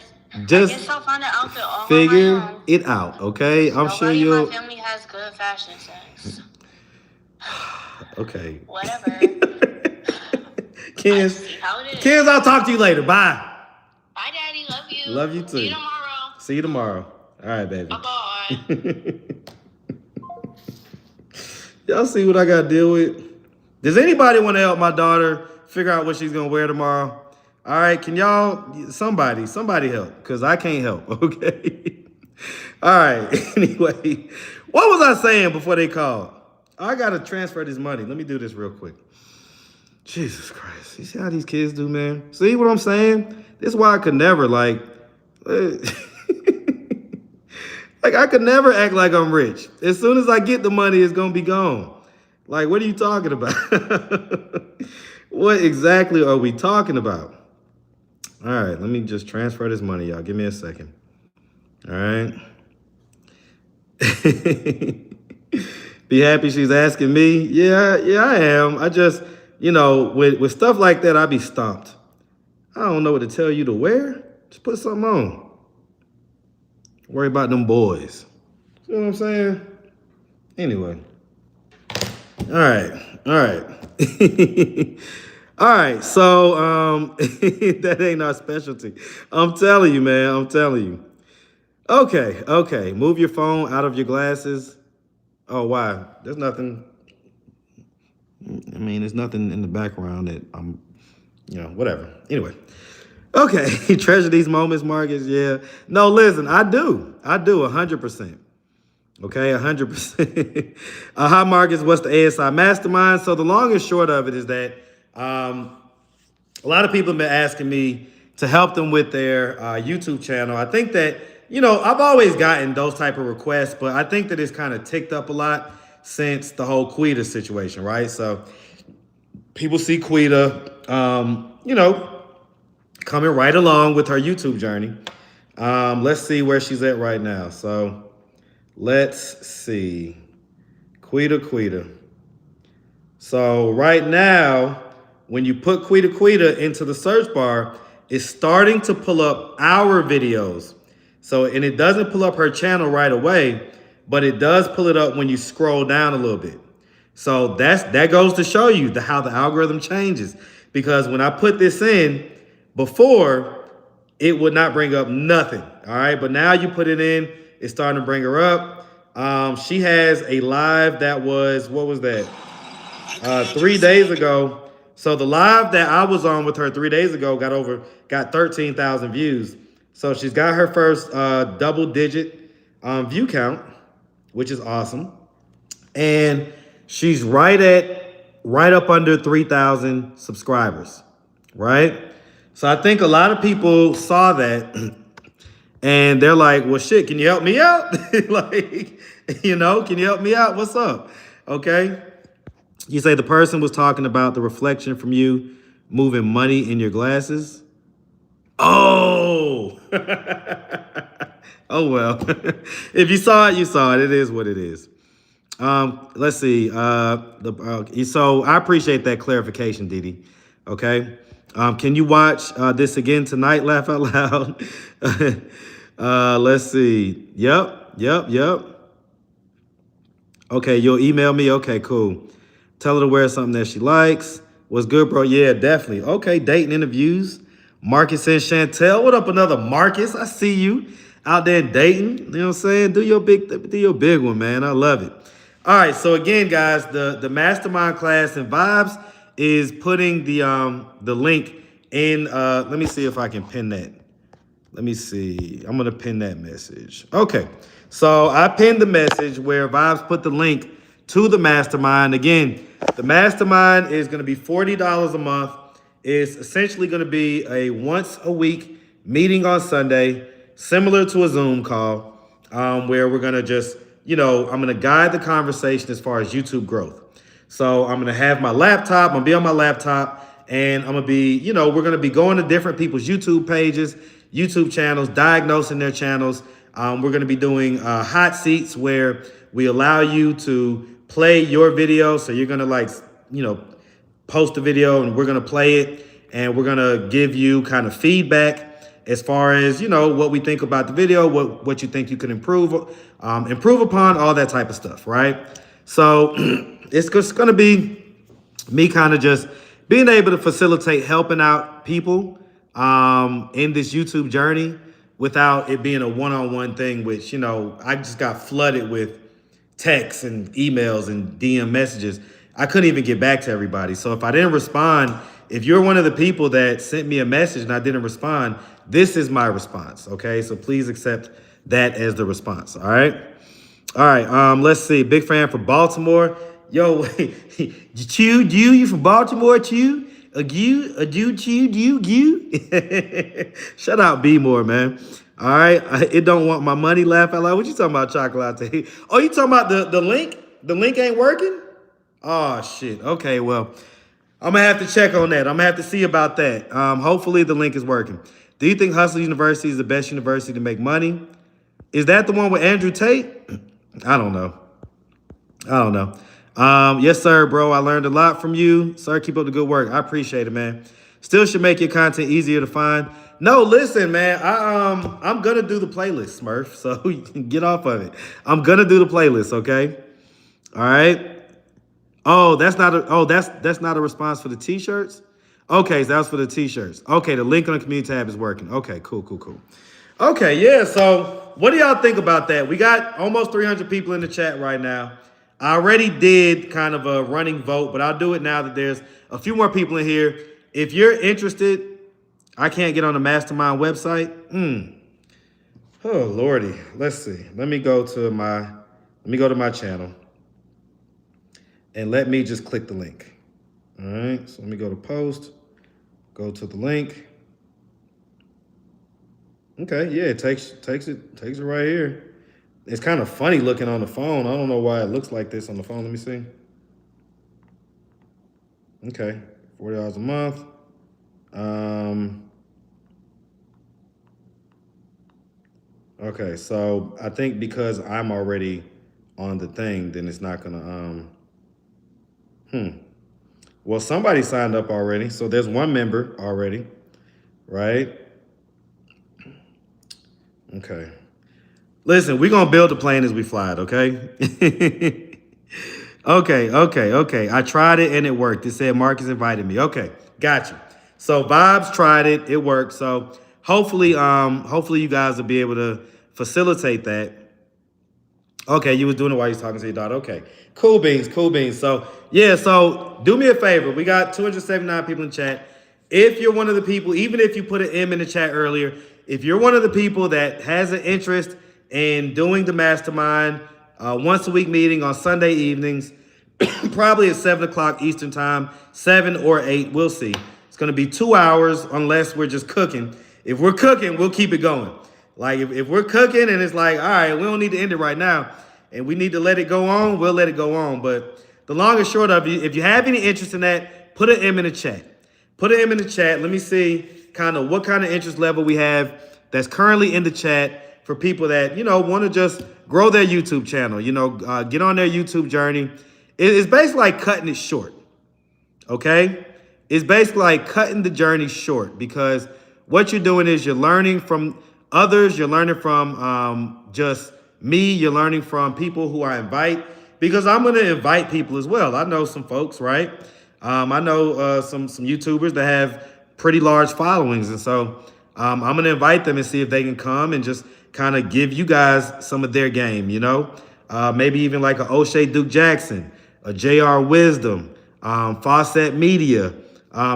just I guess I'll find an outfit all on figure my own. it out, okay? I'm sure Nobody in you'll... my family has good fashion sense. Okay. Whatever. Kids, See how it is. kids, I'll talk to you later. Bye. Bye, Daddy. Love you. Love you too. See you tomorrow. See you tomorrow. All right, baby. Bye-bye. Y'all see what I got to deal with? Does anybody want to help my daughter figure out what she's going to wear tomorrow? All right, can y'all, somebody help, because I can't help, okay? All right, anyway, what was I saying before they called? I got to transfer this money. Let me do this real quick. Jesus Christ. You see how these kids do, man? See what I'm saying? This is why I could never, like I could never act like I'm rich. As soon as I get the money, it's going to be gone. Like, what are you talking about? What exactly are we talking about? All right, let me just transfer this money, y'all. Give me a second. All right. Be happy she's asking me. Yeah, I am. I just, with stuff like that, I be stumped. I don't know what to tell you to wear. Just put something on. Worry about them boys. See what I'm saying? Anyway. All right. All right, so that ain't our specialty. I'm telling you, man. I'm telling you. Okay. Move your phone out of your glasses. Oh, why? There's nothing. I mean, there's nothing in the background that I'm, whatever. Anyway. Okay. Treasure these moments, Marcus. Yeah. No, listen, I do. 100%. Okay, 100%. Hi, Marcus. What's the ASI Mastermind? So the long and short of it is that a lot of people have been asking me to help them with their YouTube channel. I think that, I've always gotten those type of requests, but I think that it's kind of ticked up a lot since the whole Quita situation, right? So people see Quita, coming right along with her YouTube journey. Let's see where she's at right now. So let's see. Quita. So right now, when you put Quita into the search bar, it's starting to pull up our videos. So, and it doesn't pull up her channel right away, but it does pull it up when you scroll down a little bit. So that goes to show you how the algorithm changes. Because when I put this in before, it would not bring up nothing. All right, but now you put it in, it's starting to bring her up. She has a live that was, what was that? 3 days ago. So the live that I was on with her 3 days ago got 13,000 views. So she's got her first double-digit view count, which is awesome. And she's right up under 3,000 subscribers, right? So I think a lot of people saw that and they're like, well, shit, can you help me out? Like, can you help me out? What's up? Okay. You say the person was talking about the reflection from you moving money in your glasses. Oh, oh well. If you saw it, you saw it. It is what it is. Let's see. So I appreciate that clarification, Didi. Okay. Can you watch this again tonight? Laugh out loud. Let's see. Yep. Okay, you'll email me. Okay, cool. Tell her to wear something that she likes. What's good, bro? Yeah, definitely. Okay, dating interviews. Marcus and Chantel. What up, another Marcus? I see you out there dating. You know what I'm saying? Do your big one, man. I love it. All right, so again, guys, the mastermind class and vibes is putting the link in. Let me see if I can pin that. Let me see. I'm gonna pin that message. Okay, so I pinned the message where Vibes put the link to the mastermind. Again, the mastermind is gonna be $40 a month. It's essentially gonna be a once a week meeting on Sunday, similar to a Zoom call, where we're gonna just, I'm gonna guide the conversation as far as YouTube growth. So I'm gonna have my laptop, I'm gonna be on my laptop, and I'm gonna be, we're gonna be going to different people's YouTube pages, YouTube channels, diagnosing their channels. We're gonna be doing hot seats where we allow you to play your video. So you're gonna post a video and we're gonna play it and we're gonna give you kind of feedback as far as, what we think about the video, what you think you can improve upon, all that type of stuff, right? So it's just gonna be me kind of just being able to facilitate helping out people in this YouTube journey without it being a one-on-one thing, which, I just got flooded with texts and emails and DM messages. I couldn't even get back to everybody. So if I didn't respond, if you're one of the people that sent me a message and I didn't respond, this is my response, okay? So please accept that as the response, all right? All right, let's see. Big fan from Baltimore. Yo, Chew, you from Baltimore, Chew? Shout out B More, man. All right, it don't want my money. Laugh out loud. What you talking about, chocolate? Oh, you talking about the link? The link ain't working? Oh shit. Okay, well, I'm gonna have to check on that. I'm gonna have to see about that. Hopefully the link is working. Do you think Hustle University is the best university to make money? Is that the one with Andrew Tate? I don't know. Yes, sir, bro. I learned a lot from you. Sir, keep up the good work. I appreciate it, man. Still should make your content easier to find. No, listen, man. I'm gonna do the playlist, Smurf. So you can get off of it. I'm gonna do the playlist, okay? All right. Oh, that's not a response for the t-shirts. Okay, so that's for the t-shirts. Okay, the link on the community tab is working. Okay, cool. Okay, yeah. So what do y'all think about that? We got almost 300 people in the chat right now. I already did kind of a running vote, but I'll do it now that there's a few more people in here. If you're interested, I can't get on the mastermind website. Oh Lordy, let's see. Let me go to my channel, and let me just click the link. All right, so let me go to post, go to the link. Okay, yeah, it takes it right here. It's kind of funny looking on the phone. I don't know why it looks like this on the phone. Let me see. Okay, $40 a month. Okay, so I think because I'm already on the thing, then it's not gonna Well, somebody signed up already, so there's one member already, right? Okay. Listen, we're gonna build the plane as we fly it, okay? Okay. I tried it and it worked. It said Marcus invited me. Okay, got you. So Vibes tried it, it worked. So hopefully you guys will be able to facilitate that. Okay, you was doing it while you was talking to your daughter. Okay, cool beans. So yeah, so do me a favor. We got 279 people in chat. If you're one of the people, even if you put an M in the chat earlier, if you're one of the people that has an interest in doing the mastermind once a week meeting on Sunday evenings, probably at 7 o'clock Eastern time, 7 or 8, we'll see. It's going to be 2 hours unless we're just cooking. If we're cooking, we'll keep it going. Like if we're cooking and it's like, all right, we don't need to end it right now and we need to let it go on, we'll let it go on. But the long and short of it, if you have any interest in that, put an M in the chat. Put an M in the chat. Let me see kind of what kind of interest level we have that's currently in the chat for people that, want to just grow their YouTube channel, get on their YouTube journey. It's basically like cutting it short, okay? It's basically like cutting the journey short because what you're doing is you're learning from others, you're learning from just me, you're learning from people who I invite because I'm going to invite people as well. I know some folks, right? I know some YouTubers that have pretty large followings. And so I'm going to invite them and see if they can come and just kind of give you guys some of their game, maybe even like an O'Shea Duke Jackson, a JR Wisdom, Fawcett Media.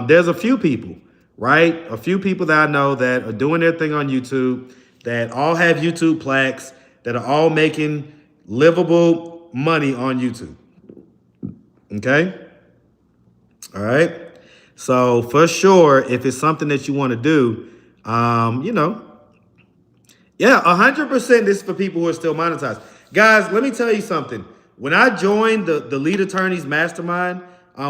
There's a few people, right? A few people that I know that are doing their thing on YouTube, that all have YouTube plaques, that are all making livable money on YouTube. Okay? All right. So for sure, if it's something that you want to do, yeah, 100% this is for people who are still monetized. Guys, let me tell you something. When I joined the Lead Attorneys Mastermind,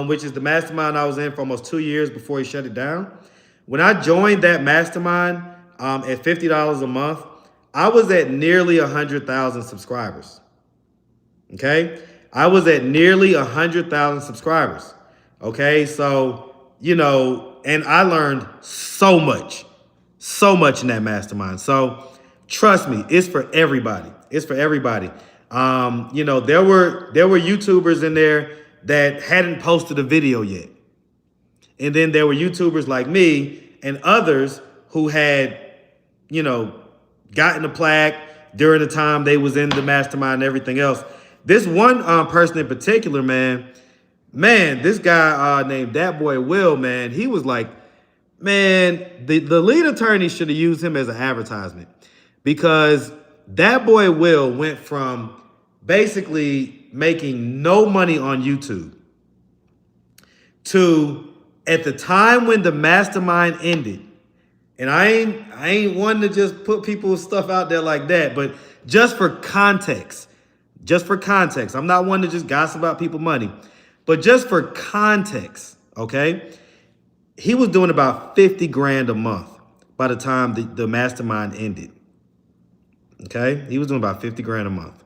which is the mastermind I was in for almost 2 years before he shut it down. When I joined that mastermind at $50 a month, I was at nearly 100,000 subscribers. Okay? I was at nearly 100,000 subscribers. Okay? So, and I learned so much in that mastermind. So trust me, it's for everybody. It's for everybody. There were YouTubers in there that hadn't posted a video yet. And then there were YouTubers like me and others who had, gotten a plaque during the time they was in the mastermind and everything else. This one person in particular, man, this guy named Dat Boy Will, man, he was like, man, the Lead Attorney should have used him as an advertisement because Dat Boy Will went from basically making no money on YouTube to at the time when the mastermind ended, and I ain't one to just put people's stuff out there like that, but just for context, I'm not one to just gossip about people's money, but just for context, okay? He was doing about 50 grand a month by the time the mastermind ended. Okay? He was doing about 50 grand a month.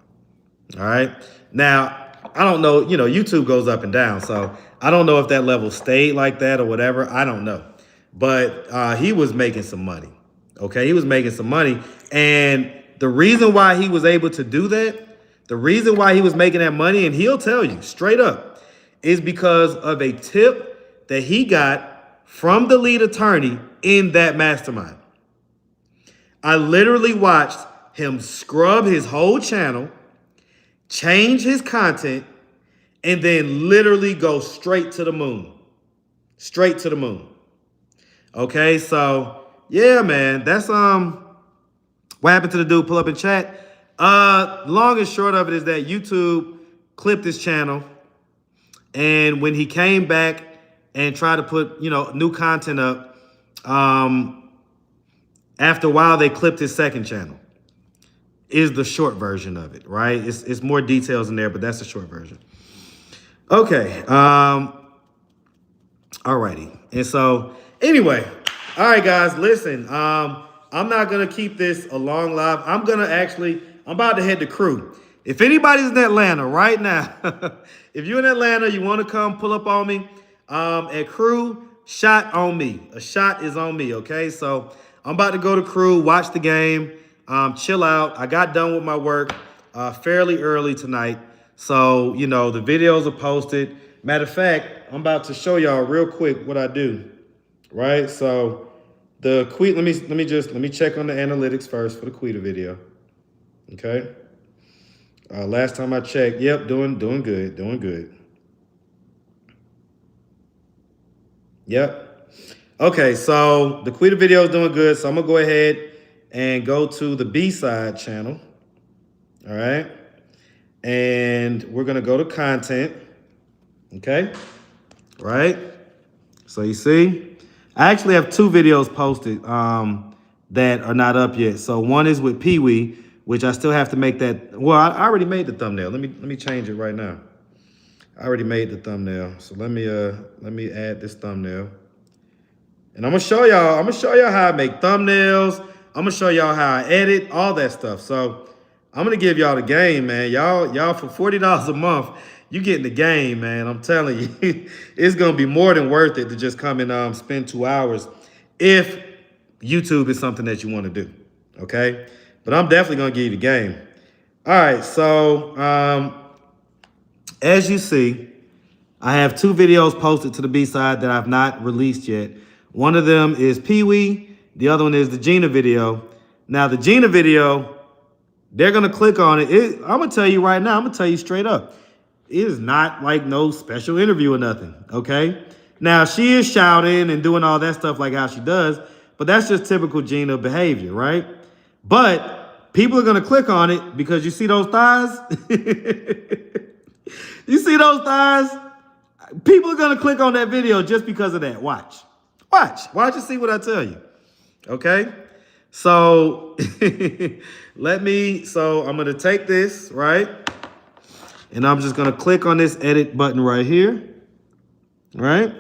All right? Now, I don't know, YouTube goes up and down, so I don't know if that level stayed like that or whatever. I don't know. But he was making some money. Okay? He was making some money. And the reason why he was able to do that, the reason why he was making that money, and he'll tell you straight up, is because of a tip that he got from the Lead Attorney in that mastermind. I literally watched him scrub his whole channel, change his content, and then literally go straight to the moon. Straight to the moon. Okay, so yeah, man, that's what happened to the dude. Pull up in chat. Long and short of it is that YouTube clipped his channel, and when he came back and tried to put new content up, after a while they clipped his second channel. Is the short version of it, right? It's more details in there, but that's the short version. Okay. Alrighty. And so anyway, all right, guys, listen. I'm not gonna keep this a long live. I'm about to head to Crew. If anybody's in Atlanta right now, if you're in Atlanta, you want to come pull up on me at Crew, shot on me. A shot is on me, okay? So I'm about to go to Crew, watch the game, chill out. I got done with my work fairly early tonight. So, the videos are posted. Matter of fact, I'm about to show y'all real quick what I do, right? So the Quita, let me check on the analytics first for the Quita video, okay? Last time I checked, yep, doing good. Yep. Okay, so the Quita video is doing good, so I'm gonna go ahead and go to the B-side channel, all right? And we're gonna go to content, okay? Right? So you see, I actually have 2 videos posted that are not up yet. So one is with Pee Wee, which I still have to make that. Well, I already made the thumbnail. Let me change it right now. I already made the thumbnail. So let me add this thumbnail. And I'm gonna show y'all how I make thumbnails. I'm gonna show y'all how I edit, all that stuff. So I'm gonna give y'all the game, man. Y'all for $40 a month, you getting the game, man. I'm telling you, it's gonna be more than worth it to just come and spend 2 hours if YouTube is something that you want to do. Okay, but I'm definitely gonna give you the game. All right, so as you see, I have 2 videos posted to the B-side that I've not released yet. One of them is Pee Wee. The other one is the Gina video. Now, the Gina video, they're going to click on it. I'm going to tell you right now, I'm going to tell you straight up. It is not like no special interview or nothing, okay? Now, she is shouting and doing all that stuff like how she does, but that's just typical Gina behavior, right? But people are going to click on it because you see those thighs? You see those thighs? People are going to click on that video just because of that. Watch and see what I tell you. Okay? So I'm going to take this, right? And I'm just going to click on this edit button right here. Right?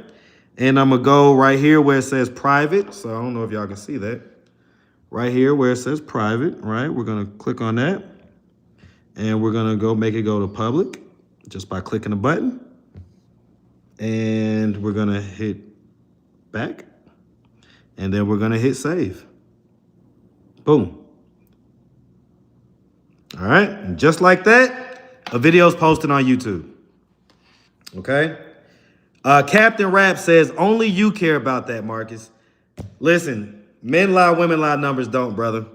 And I'm going to go right here where it says private. So I don't know if y'all can see that. Right here where it says private, right? We're going to click on that. And we're going to make it go to public just by clicking the button. And we're going to hit back. And then we're going to hit save. Boom. All right. And just like that, a video is posted on YouTube. Okay. Captain Rap says, only you care about that, Marcus. Listen, men lie, women lie, numbers don't, brother.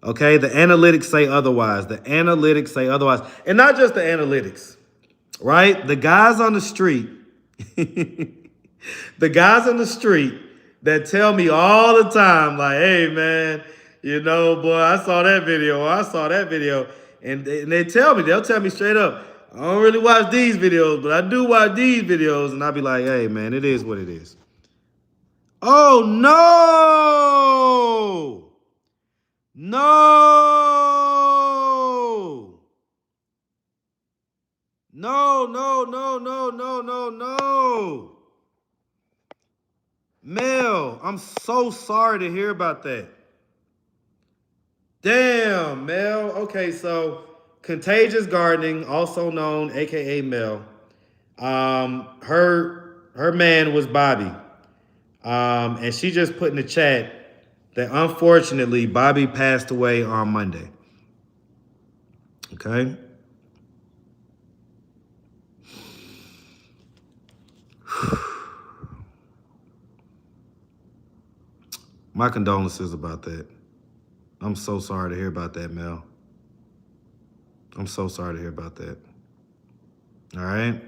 Okay. The analytics say otherwise. And not just the analytics, right? The guys on the street, that tell me all the time, like, hey, man, boy, I saw that video. And they'll tell me straight up, I don't really watch these videos, but I do watch these videos. And I'll be like, hey, man, it is what it is. Oh, no. No. Mel, I'm so sorry to hear about that. Damn, Mel. Okay, so Contagious Gardening, also known, aka Mel. Her man was Bobby. And she just put in the chat that unfortunately Bobby passed away on Monday. Okay. My condolences about that. I'm so sorry to hear about that, Mel. I'm so sorry to hear about that. All right.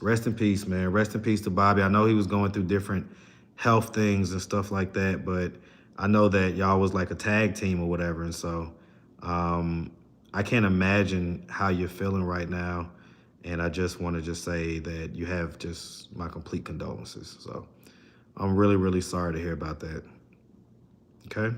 Rest in peace, man. Rest in peace to Bobby. I know he was going through different health things and stuff like that, but I know that y'all was like a tag team or whatever. And so I can't imagine how you're feeling right now. And I just want to just say that you have just my complete condolences. So I'm really, really sorry to hear about that. Okay.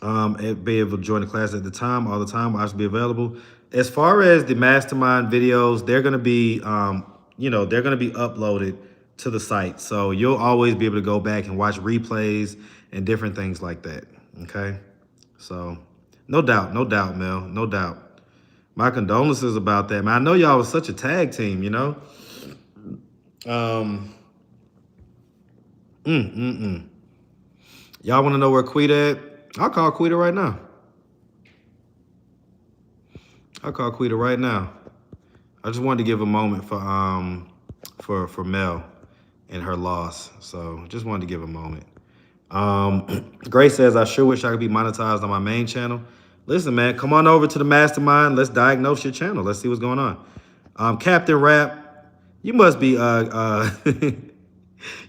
Be able to join the class at the time, all the time. I should be available. As far as the mastermind videos, they're gonna be, they're gonna be uploaded to the site, so you'll always be able to go back and watch replays and different things like that. Okay, so no doubt, Mel, no doubt. My condolences about that, man. I know y'all was such a tag team, you know. Y'all want to know where Quita at? I'll call Quita right now. I just wanted to give a moment for Mel and her loss. So just wanted to give a moment. Grace says, I sure wish I could be monetized on my main channel. Listen, man, come on over to the mastermind. Let's diagnose your channel. Let's see what's going on. Captain Rap, you must be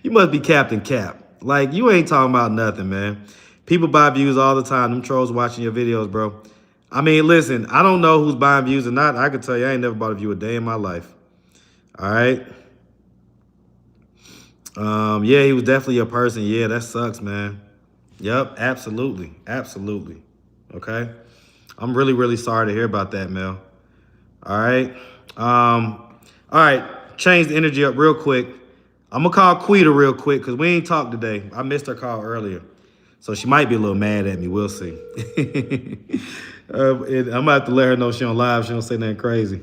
you must be Captain Cap. Like, you ain't talking about nothing, man. People buy views all the time. Them trolls watching your videos, bro. I mean, listen, I don't know who's buying views or not. I can tell you I ain't never bought a view a day in my life. All right. Yeah, he was definitely a person. Yeah, that sucks, man. Yep, absolutely. Absolutely. Okay. I'm really, really sorry to hear about that, Mel. All right. All right. Change the energy up real quick. I'm gonna call Quita real quick because we ain't talked today. I missed her call earlier. So she might be a little mad at me. We'll see. I'm gonna have to let her know she on live. She don't say nothing crazy.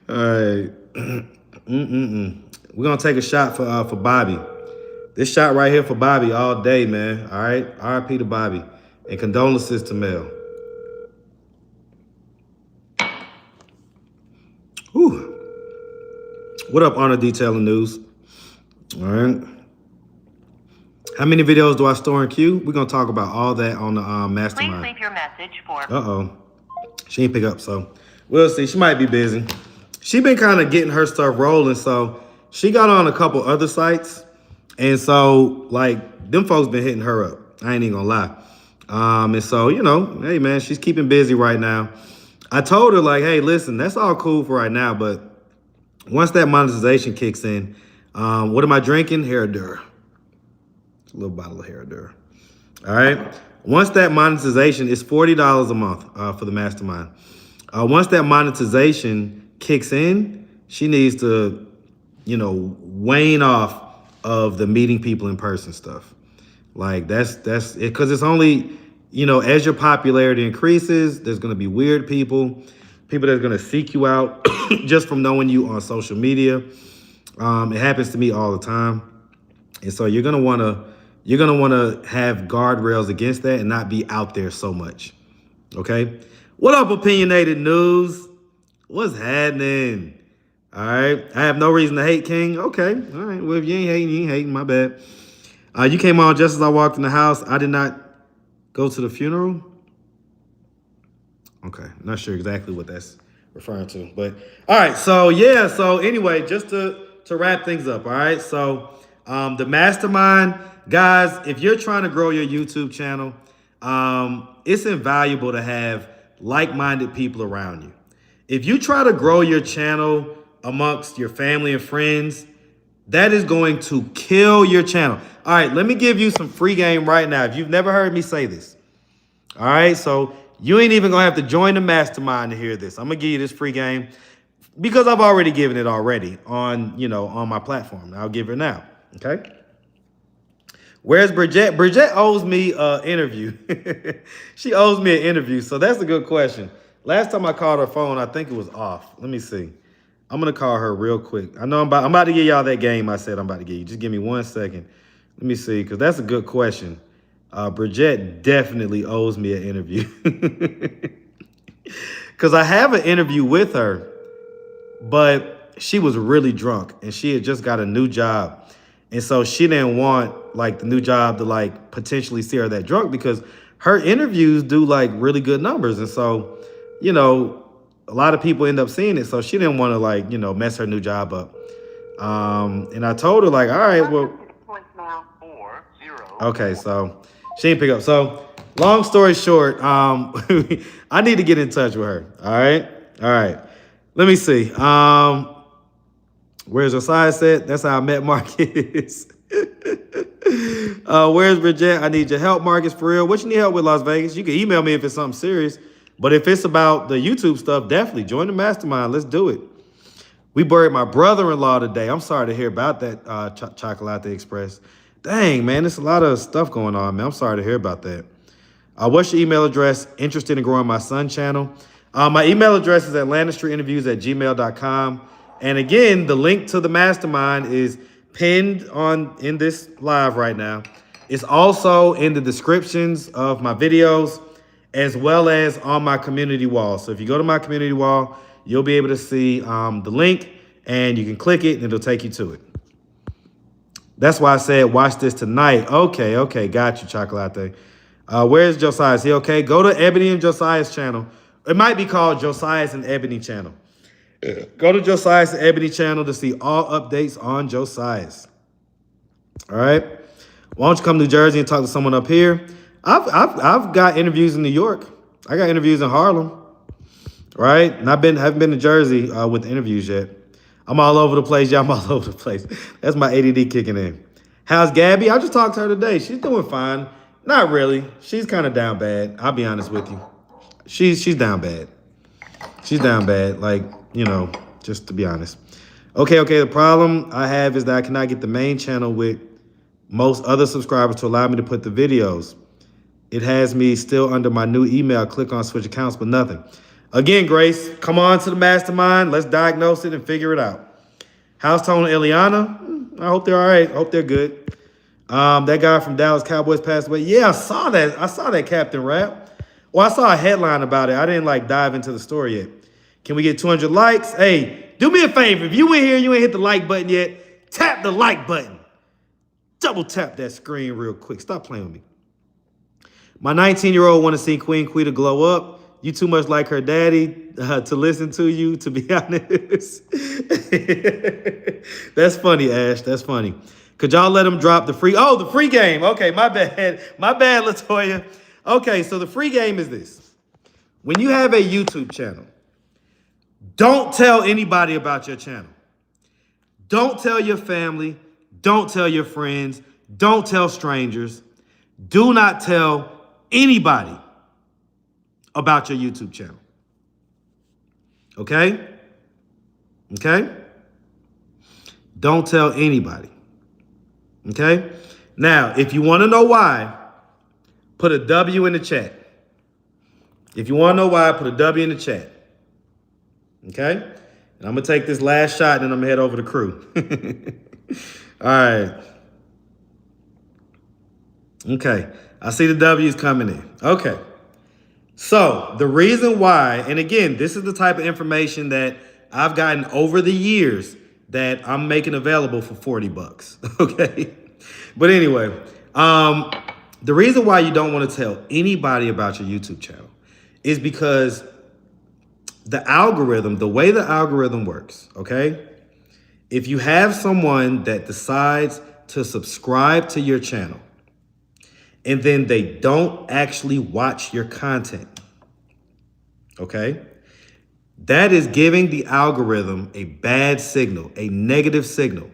All right. We're gonna take a shot for Bobby. This shot right here for Bobby all day, man. All right. R.I.P. to Bobby. And condolences to Mel. Whew. What up, Honor Detailing News? All right. How many videos do I store in queue? We're going to talk about all that on the mastermind. Please leave your message for... Uh-oh. She ain't pick up, so we'll see. She might be busy. She been kind of getting her stuff rolling, so she got on a couple other sites. And so, like, them folks been hitting her up. I ain't even going to lie. And so, you know, hey, man, she's keeping busy right now. I told her, like, hey, listen, that's all cool for right now, but once that monetization kicks in, what am I drinking? Herradura. A little bottle of Herradura. All right. Once that monetization is $40 a month for the mastermind. Once that monetization kicks in, she needs to, wane off of the meeting people in person stuff. Like that's it, because it's only, as your popularity increases, there's going to be weird people that's going to seek you out just from knowing you on social media. It happens to me all the time. And so you're going to want to have guardrails against that and not be out there so much. Okay. What up, Opinionated News? What's happening? All right. I have no reason to hate, King. Okay. All right. Well, if you ain't hating, you ain't hating. My bad. You came on just as I walked in the house. I did not go to the funeral. Okay. Not sure exactly what that's referring to. But all right. So, yeah. So anyway, just to wrap things up. All right. So the mastermind, guys, if you're trying to grow your YouTube channel, it's invaluable to have like-minded people around you. If you try to grow your channel amongst your family and friends, that is going to kill your channel. All right, let me give you some free game right now. If you've never heard me say this. All right, so you ain't even gonna have to join the mastermind to hear this. I'm gonna give you this free game because I've already given it already on, on my platform. I'll give it now, okay? Where's Bridget? Bridget owes me an interview. She owes me an interview, so that's a good question. Last time I called her phone, I think it was off. Let me see. I'm going to call her real quick. I know I'm about to give y'all that game I said I'm about to give you. Just give me 1 second. Let me see, because that's a good question. Bridget definitely owes me an interview. Because I have an interview with her, but she was really drunk, and she had just got a new job. And so she didn't want, like the new job to like potentially see her that drunk because her interviews do like really good numbers. And so, you know, a lot of people end up seeing it. So she didn't want to like, you know, mess her new job up. And I told her like, all right, well, okay, so she didn't pick up. So long story short, I need to get in touch with her. All right. Let me see. Where's Josiah at? That's how I met Marcus. Where's Bridget? I need your help, Marcus, for real. What you need help with, Las Vegas? You can email me if it's something serious. But if it's about the YouTube stuff, definitely join the mastermind. Let's do it. We buried my brother-in-law today. I'm sorry to hear about that, Chocolate Express. Dang, man, there's a lot of stuff going on, man. I'm sorry to hear about that. What's your email address? Interested in growing my son channel? My email address is atlanticstreetinterviews@gmail.com. And again, the link to the mastermind is pinned in this live right now. It's also in the descriptions of my videos as well as on my community wall. So if you go to my community wall, you'll be able to see the link and you can click it and it'll take you to it. That's why I said watch this tonight. Okay, got you, Chocolate. Where's Josiah? Is he okay? Go to Ebony and Josiah's channel. It might be called Josiah's and Ebony channel. Go to Josiah's and Ebony channel to see all updates on Josiah's. All right. Why don't you come to New Jersey and talk to someone up here? I've got interviews in New York. I got interviews in Harlem. Right. And haven't been to Jersey with interviews yet. I'm all over the place. Yeah, I'm all over the place. That's my ADD kicking in. How's Gabby? I just talked to her today. She's doing fine. Not really. She's kind of down bad. I'll be honest with you. She's down bad. She's down bad. Like, you know, just to be honest. Okay. The problem I have is that I cannot get the main channel with most other subscribers to allow me to put the videos. It has me still under my new email. Click on switch accounts, but nothing. Again, Grace, come on to the mastermind. Let's diagnose it and figure it out. How's Tone and Eliana? I hope they're all right. I hope they're good. That guy from Dallas Cowboys passed away. Yeah, I saw that. I saw that, Captain Rap. Well, I saw a headline about it. I didn't like dive into the story yet. Can we get 200 likes? Hey, do me a favor. If you in here and you ain't hit the like button yet, tap the like button. Double tap that screen real quick. Stop playing with me. My 19-year-old want to see Queen Quita glow up. You too much like her daddy to listen to you, to be honest. That's funny, Ash. That's funny. Could y'all let him drop the free? Oh, the free game. Okay, my bad. My bad, LaToya. Okay, so the free game is this. When you have a YouTube channel, don't tell anybody about your channel. Don't tell your family. Don't tell your friends. Don't tell strangers. Do not tell anybody about your YouTube channel. Okay? Don't tell anybody. Okay? Now, if you want to know why, put a W in the chat. If you want to know why, put a W in the chat. Okay? And I'm going to take this last shot and then I'm going to head over to crew. All right. Okay. I see the W's coming in. Okay. So the reason why, and again, this is the type of information that I've gotten over the years that I'm making available for $40. Okay. But anyway, the reason why you don't want to tell anybody about your YouTube channel is because the algorithm, the way the algorithm works, okay? If you have someone that decides to subscribe to your channel and then they don't actually watch your content, okay? That is giving the algorithm a bad signal, a negative signal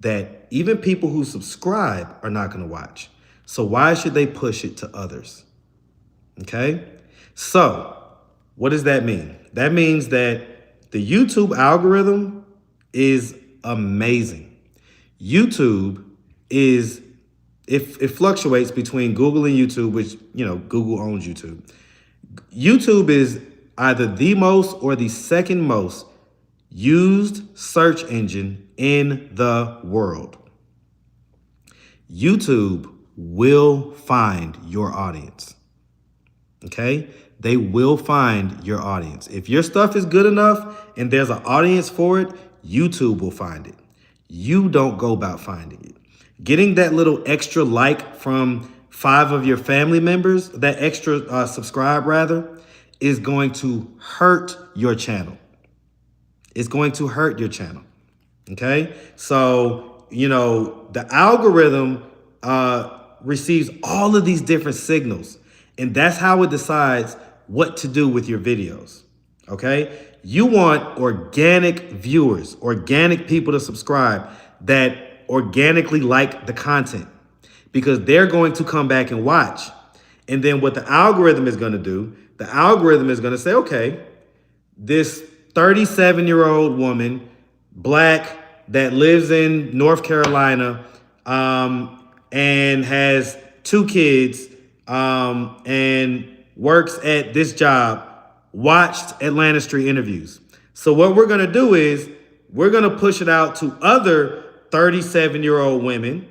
that even people who subscribe are not going to watch. So why should they push it to others? Okay? So what does that mean? That means that the YouTube algorithm is amazing. YouTube is, it fluctuates between Google and YouTube, which, you know, Google owns YouTube. YouTube is either the most or the second most used search engine in the world. YouTube will find your audience. Okay? They will find your audience. If your stuff is good enough and there's an audience for it, YouTube will find it. You don't go about finding it. Getting that little extra like from 5 of your family members, that extra subscribe rather, is going to hurt your channel. It's going to hurt your channel. Okay. So, the algorithm receives all of these different signals, and that's how it decides what to do with your videos. Okay. You want organic viewers, organic people to subscribe that organically like the content, because they're going to come back and watch. And then what the algorithm is going to do, the algorithm is going to say, okay, this 37-year-old woman, black, that lives in North Carolina, and has 2 kids, and works at this job, watched Atlanta Street Interviews. So what we're going to do is we're going to push it out to other 37-year-old women,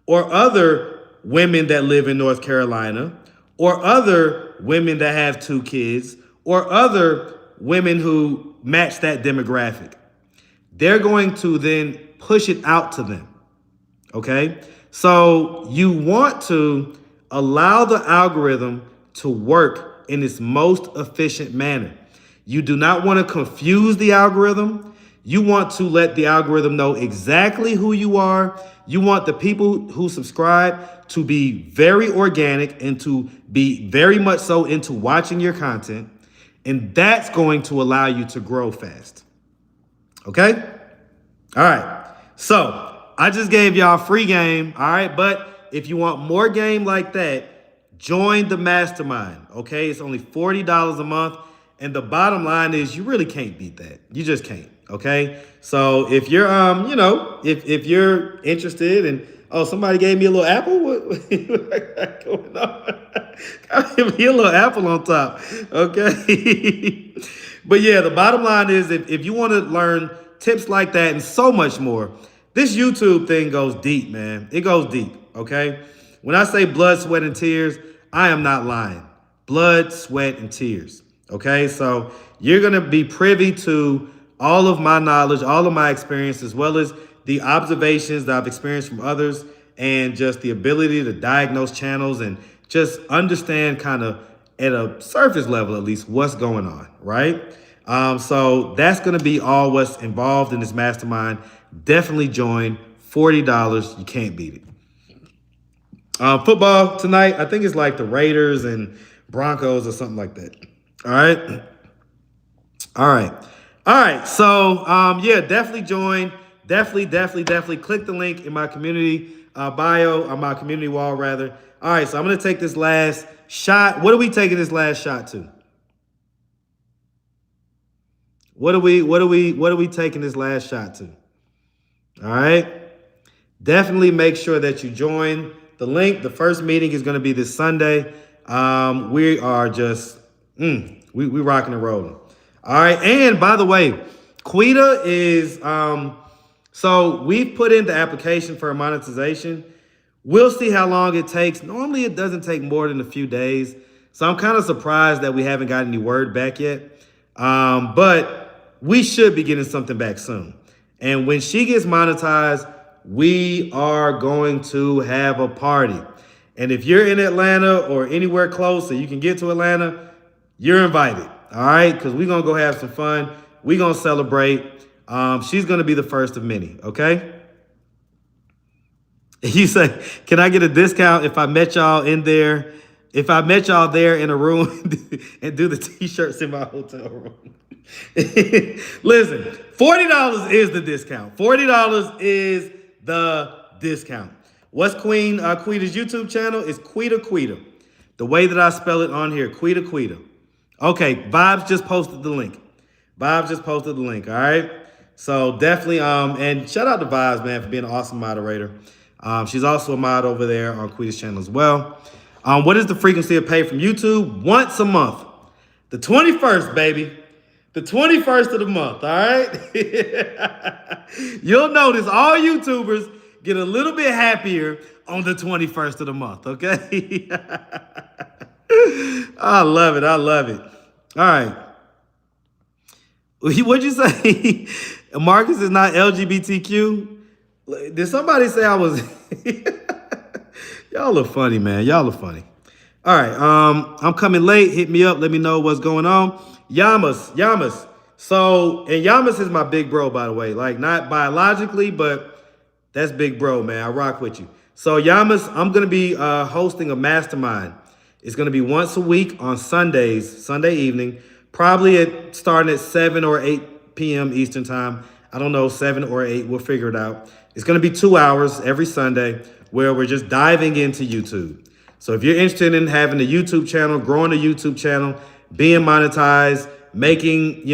or other women that live in North Carolina, or other women that have 2 kids, or other women who match that demographic. They're going to then push it out to them. Okay? So you want to allow the algorithm to work in its most efficient manner. You do not want to confuse the algorithm. You want to let the algorithm know exactly who you are. You want the people who subscribe to be very organic and to be very much so into watching your content. And that's going to allow you to grow fast. Okay? All right. So I just gave y'all free game. All right. But if you want more game like that, join the mastermind. Okay. It's only $40 a month. And the bottom line is you really can't beat that. You just can't. Okay. So if you're, if you're interested and, oh, somebody gave me a little apple. What going on? Give me a little apple on top. Okay. But yeah, the bottom line is if you want to learn tips like that and so much more, this YouTube thing goes deep, man. It goes deep. Okay. When I say blood, sweat, and tears, I am not lying. Blood, sweat, and tears. Okay. So you're going to be privy to all of my knowledge, all of my experience, as well as the observations that I've experienced from others, and just the ability to diagnose channels and just understand kind of at a surface level, at least, what's going on, right? So that's going to be all what's involved in this mastermind. Definitely join. $40. You can't beat it. Football tonight, I think it's like the Raiders and Broncos or something like that. All right. All right. All right. So, yeah, definitely join. Definitely click the link in my community bio, or my community wall, rather. All right. So I'm going to take this last shot. What are we taking this last shot to? What are we taking this last shot to? All right. Definitely make sure that you join the link. The first meeting is going to be this Sunday. We are just, we rocking and rolling. All right. And by the way, Quita is, so we've put in the application for monetization. We'll see how long it takes. Normally it doesn't take more than a few days. So I'm kind of surprised that we haven't gotten any word back yet. But we should be getting something back soon. And when she gets monetized, we are going to have a party. And if you're in Atlanta or anywhere close so you can get to Atlanta, you're invited. All right? Because we're going to go have some fun. We're going to celebrate. She's going to be the first of many. Okay? You say, can I get a discount if I met y'all in there? If I met y'all there in a room and do the t-shirts in my hotel room. Listen, $40 is the discount. $40 is the discount. What's Quita's YouTube channel? Is Quita. The way that I spell it on here, Quita. Okay, Vibes just posted the link. All right. So definitely, and shout out to Vibes, man, for being an awesome moderator. She's also a mod over there on Quita's channel as well. What is the frequency of pay from YouTube? Once a month. The 21st, baby. The 21st of the month, all right? You'll notice all YouTubers get a little bit happier on the 21st of the month, okay? I love it. All right. What'd you say? Marcus is not LGBTQ? Did somebody say I was? Y'all are funny, man. Y'all are funny. All right. I'm coming late. Hit me up. Let me know what's going on. Yamas. So, and Yamas is my big bro, by the way. Like, not biologically, but that's big bro, man. I rock with you. So, Yamas, I'm gonna be hosting a mastermind. It's gonna be once a week on Sundays, Sunday evening, probably starting at 7 or 8 p.m. Eastern time. I don't know, 7 or 8. We'll figure it out. It's gonna be 2 hours every Sunday where we're just diving into YouTube. So if you're interested in having a YouTube channel, growing a YouTube channel, being monetized, making,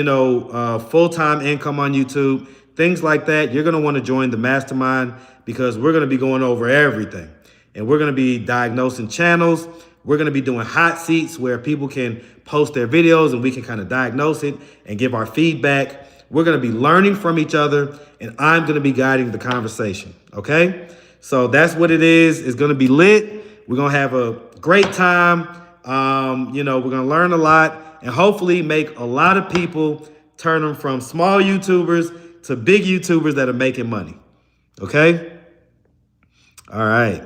full-time income on YouTube, things like that, you're going to want to join the mastermind because we're going to be going over everything. And we're going to be diagnosing channels. We're going to be doing hot seats where people can post their videos and we can kind of diagnose it and give our feedback. We're going to be learning from each other and I'm going to be guiding the conversation. Okay? So that's what it is. It's going to be lit. We're going to have a great time. We're going to learn a lot and hopefully make a lot of people turn them from small YouTubers to big YouTubers that are making money. Okay? All right.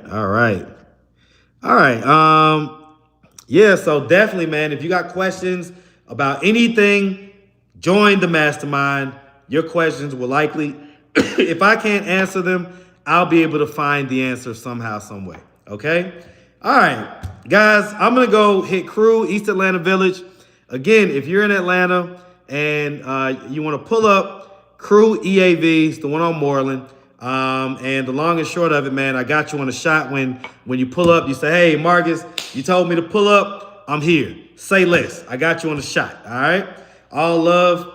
So definitely, man, if you got questions about anything, join the mastermind. Your questions will likely, if I can't answer them, I'll be able to find the answer somehow, some way. Okay? All right, guys, I'm going to go hit Crew, East Atlanta Village. Again, if you're in Atlanta and you want to pull up Crew EAVs, the one on Moreland, and the long and short of it, man, I got you on a shot when you pull up. You say, hey, Marcus, you told me to pull up. I'm here. Say less. I got you on the shot, all right? All love.